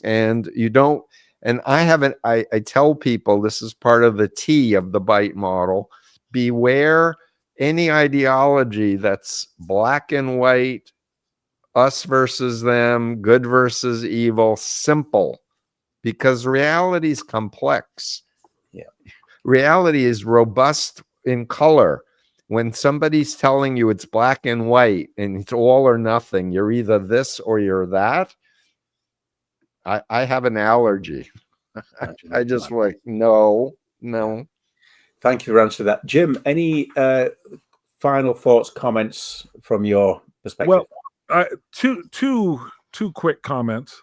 And you don't, and I tell people, this is part of the T of the bite model: beware any ideology that's black and white, us versus them, good versus evil, simple, because reality is complex. Yeah. Reality is robust in color. When somebody's telling you it's black and white and it's all or nothing, you're either this or you're that, I have an allergy. I just like, no. Thank you for answering that. Jim, any final thoughts, comments from your perspective? Well, two quick comments.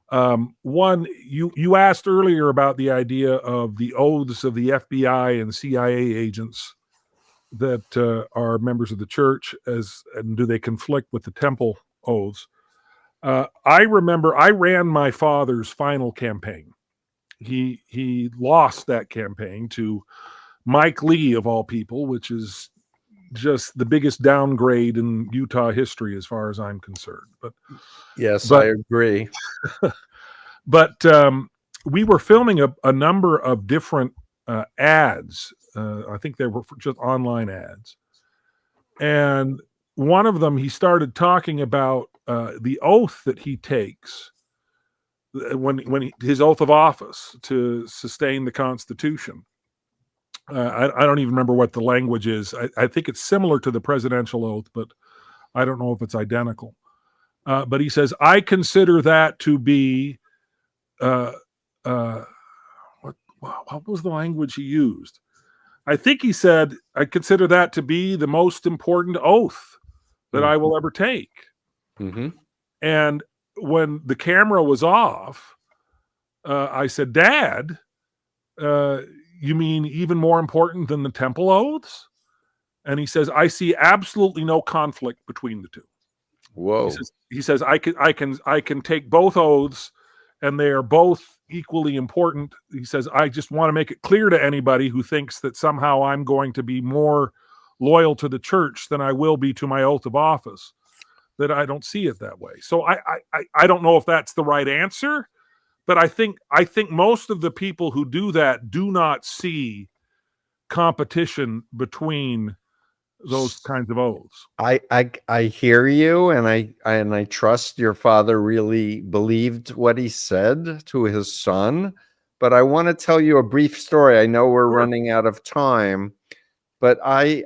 One, you asked earlier about the idea of the oaths of the FBI and CIA agents that are members of the church, and do they conflict with the temple oaths? I remember I ran my father's final campaign. He lost that campaign to Mike Lee, of all people, which is just the biggest downgrade in Utah history as far as I'm concerned. But I agree. But we were filming a number of different ads. I think they were just online ads. And one of them, he started talking about the oath that he takes when his oath of office to sustain the Constitution. I don't even remember what the language is. I think it's similar to the presidential oath, but I don't know if it's identical. But he says, I consider that to be, what was the language he used? I think he said, I consider that to be the most important oath that I will ever take. Mm-hmm. And when the camera was off, I said, Dad, you mean even more important than the temple oaths? And he says, I see absolutely no conflict between the two. Whoa. He says I can take both oaths, and they are both equally important. He says, I just want to make it clear to anybody who thinks that somehow I'm going to be more loyal to the church than I will be to my oath of office, that I don't see it that way. So I don't know if that's the right answer, but I think most of the people who do that do not see competition between those kinds of oaths. I hear you, and I trust your father really believed what he said to his son. But I want to tell you a brief story. I know we're running out of time, but I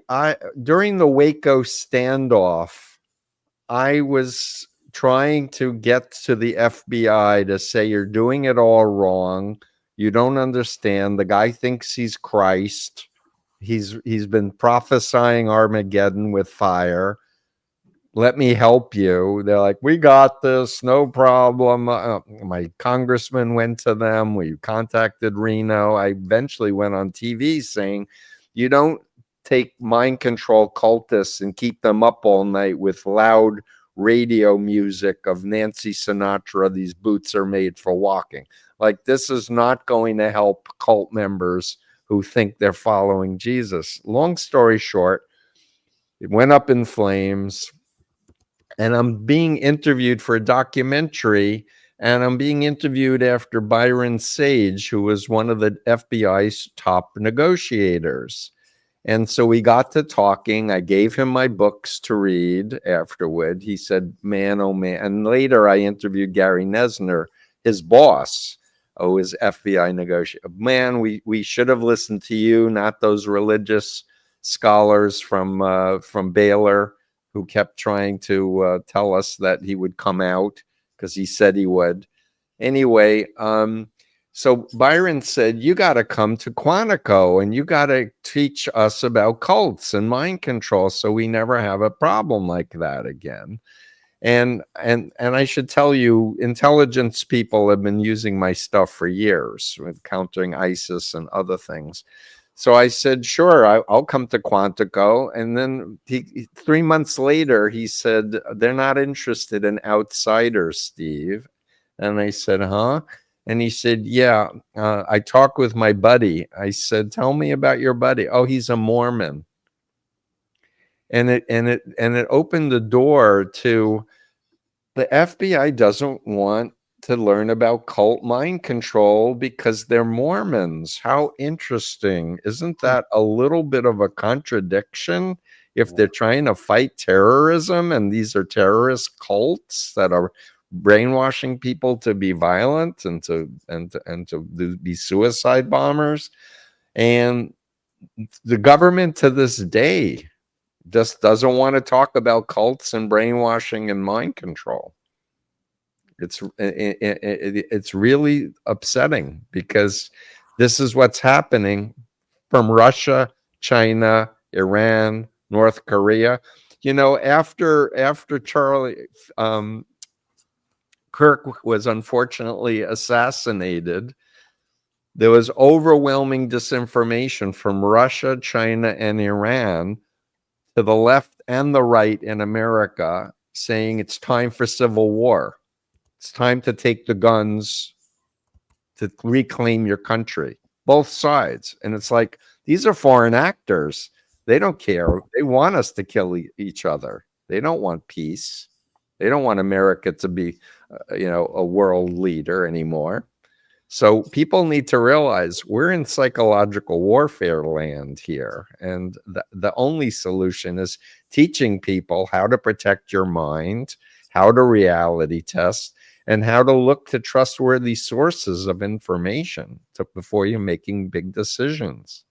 during the Waco standoff, I was trying to get to the FBI to say, you're doing it all wrong. You don't understand. The guy thinks he's Christ. He's been prophesying Armageddon with fire. Let me help you. They're like, we got this, no problem. My congressman went to them. We contacted Reno. I eventually went on TV saying, you don't take mind control cultists and keep them up all night with loud radio music of Nancy Sinatra. These boots are made for walking. Like, this is not going to help cult members who think they're following Jesus. Long story short, it went up in flames, and I'm being interviewed for a documentary, and I'm being interviewed after Byron Sage, who was one of the FBI's top negotiators. And so we got to talking. I gave him my books to read afterward. He said, man, oh man. And later I interviewed Gary Nesner, his boss, who is FBI negotiator. Man, we should have listened to you, not those religious scholars from Baylor who kept trying to tell us that he would come out because he said he would. Anyway, So Byron said, you got to come to Quantico and you got to teach us about cults and mind control so we never have a problem like that again. And I should tell you, intelligence people have been using my stuff for years with countering ISIS and other things. So I said, sure, I'll come to Quantico. And then 3 months later, he said, they're not interested in outsiders, Steve. And I said, huh? And he said, yeah, I talked with my buddy. I said, tell me about your buddy. Oh, he's a Mormon. And it opened the door to the FBI doesn't want to learn about cult mind control because they're Mormons. How interesting. Isn't that a little bit of a contradiction if they're trying to fight terrorism and these are terrorist cults that are brainwashing people to be violent and to be suicide bombers? And the government to this day just doesn't want to talk about cults and brainwashing and mind control. It's really upsetting because this is what's happening from Russia, China, Iran, North Korea. You know, after Charlie Kirk was unfortunately assassinated, there was overwhelming disinformation from Russia, China, and Iran to the left and the right in America saying it's time for civil war. It's time to take the guns to reclaim your country, both sides. And it's like, these are foreign actors. They don't care. They want us to kill each other. They don't want peace. They don't want America to be, a world leader anymore. So people need to realize we're in psychological warfare land here. And the only solution is teaching people how to protect your mind, how to reality test, and how to look to trustworthy sources of information before you're making big decisions.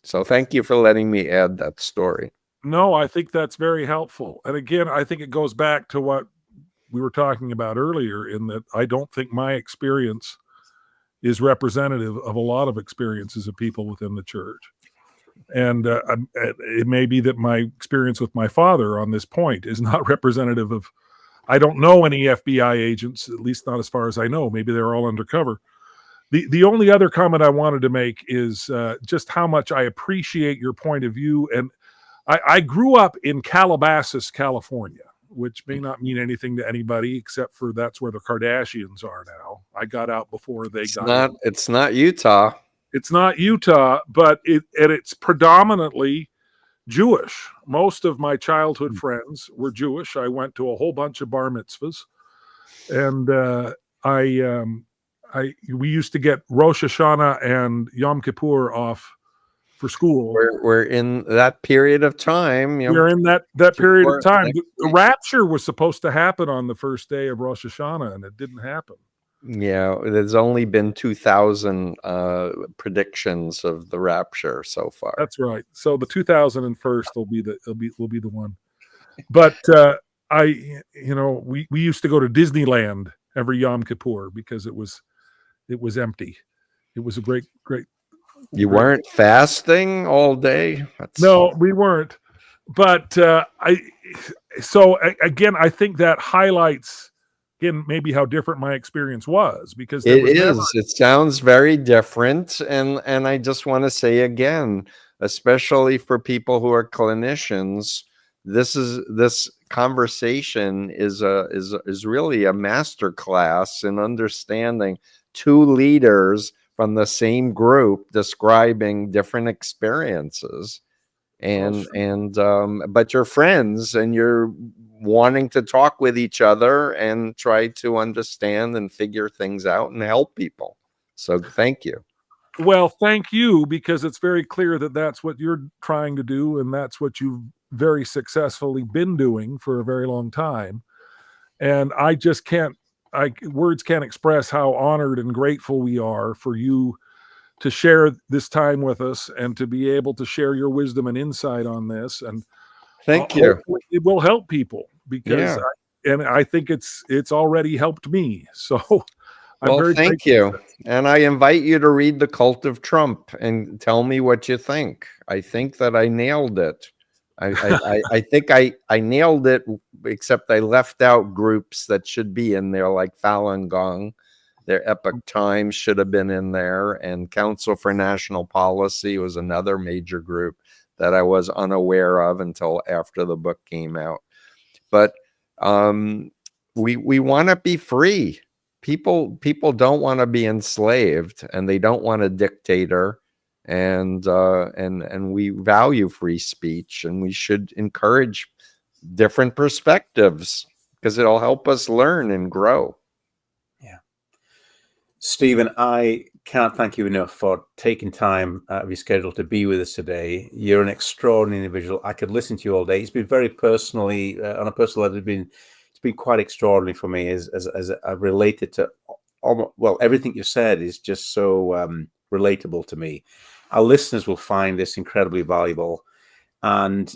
So thank you for letting me add that story. No, I think that's very helpful. And again, I think it goes back to what we were talking about earlier, in that I don't think my experience is representative of a lot of experiences of people within the church. And it may be that my experience with my father on this point is not representative of, I don't know any FBI agents, at least not as far as I know. Maybe they're all undercover. The only other comment I wanted to make is just how much I appreciate your point of view. And I grew up in Calabasas, California, which may not mean anything to anybody except for that's where the Kardashians are now. I got out before they got out. It's not Utah. It's not Utah, but it's predominantly Jewish. Most of my childhood friends were Jewish. I went to a whole bunch of bar mitzvahs, and we used to get Rosh Hashanah and Yom Kippur off for school. We're in that period of time. We're in that period of time. The rapture was supposed to happen on the first day of Rosh Hashanah, and it didn't happen. Yeah, there's only been 2,000 predictions of the rapture so far. That's right. So the 2001 will be the one. But we used to go to Disneyland every Yom Kippur because it was empty. It was a great. You weren't fasting all day? No, we weren't. But I think that highlights maybe how different my experience was, because it sounds very different. And I just want to say again, especially for people who are clinicians, this conversation is really a master class in understanding two leaders from the same group describing different experiences, but you're friends and you're wanting to talk with each other and try to understand and figure things out and help people. So thank you. Well, thank you, because it's very clear that that's what you're trying to do, and that's what you've very successfully been doing for a very long time. And I just words can't express how honored and grateful we are for you to share this time with us and to be able to share your wisdom and insight on this. And thank you. It will help people, because I think it's already helped me. So I'm very thank grateful for you. And I invite you to read The Cult of Trump and tell me what you think. I think that I nailed it. I think I nailed it, except I left out groups that should be in there, like Falun Gong. Their Epoch Times should have been in there, and Council for National Policy was another major group that I was unaware of until after the book came out. But we want to be free. People don't want to be enslaved, and they don't want a dictator. And we value free speech, and we should encourage different perspectives because it'll help us learn and grow. Yeah. Steven, I can't thank you enough for taking time out of your schedule to be with us today. You're an extraordinary individual. I could listen to you all day. It's been very personally, on a personal level, it's been quite extraordinary for me as I've related to almost, well, everything you said is just so relatable to me. Our listeners will find this incredibly valuable. And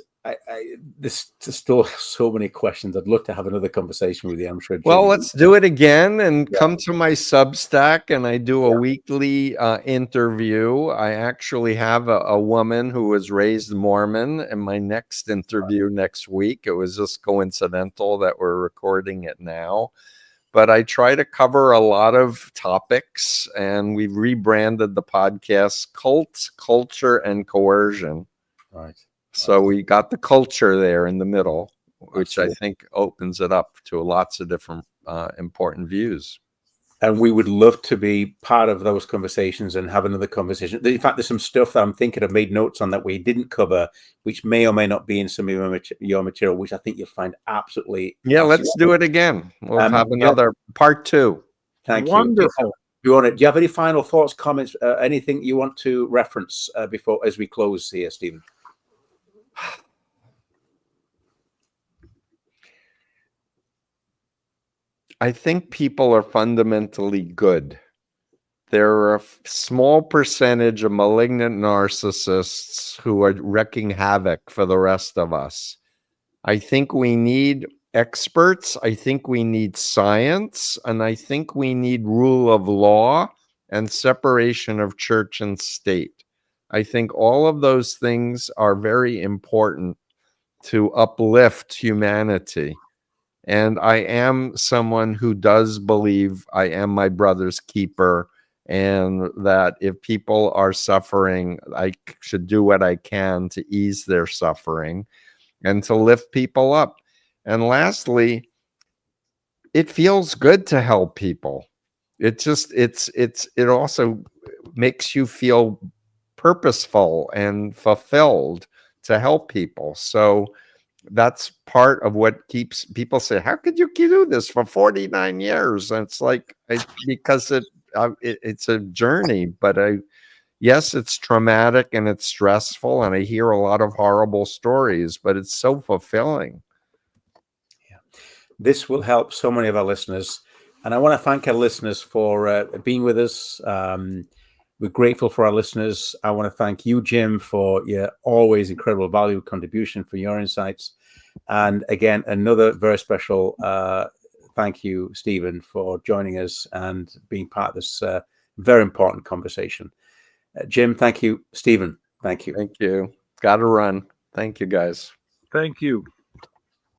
there's still so many questions. I'd love to have another conversation with you, I'm sure. Well, Jim. let's do it again and come to my Substack, and I do a weekly interview. I actually have a woman who was raised Mormon in my next interview next week. It was just coincidental that we're recording it now. But I try to cover a lot of topics, and we've rebranded the podcast Cult, Culture, and Coercion. Right. So we got the culture there in the middle, which Absolutely. I think opens it up to lots of different important views. And we would love to be part of those conversations and have another conversation. In fact, there's some stuff that I'm thinking I've made notes on that we didn't cover, which may or may not be in some of your material, which I think you'll find absolutely. Yeah, let's do it again. We'll have yeah. another part 2. Thank Wonderful. you. Do you have any final thoughts, comments, anything you want to reference before as we close here, Steven? I think people are fundamentally good. There are a small percentage of malignant narcissists who are wreaking havoc for the rest of us. I think we need experts. I think we need science. And I think we need rule of law and separation of church and state. I think all of those things are very important to uplift humanity. And I am someone who does believe I am my brother's keeper, and that if people are suffering, I should do what I can to ease their suffering and to lift people up. And lastly, it feels good to help people. It also makes you feel purposeful and fulfilled to help people. So that's part of what keeps people say, how could you do this for 49 years? And it's like, because it's a journey, but yes, it's traumatic and it's stressful, and I hear a lot of horrible stories, but it's so fulfilling. Yeah. This will help so many of our listeners. And I want to thank our listeners for being with us. We're grateful for our listeners. I want to thank you, Jim, for your always incredible value contribution, for your insights. And again, another very special thank you, Steven, for joining us and being part of this very important conversation. Jim, thank you. Steven, thank you. Thank you. Got to run. Thank you, guys. Thank you.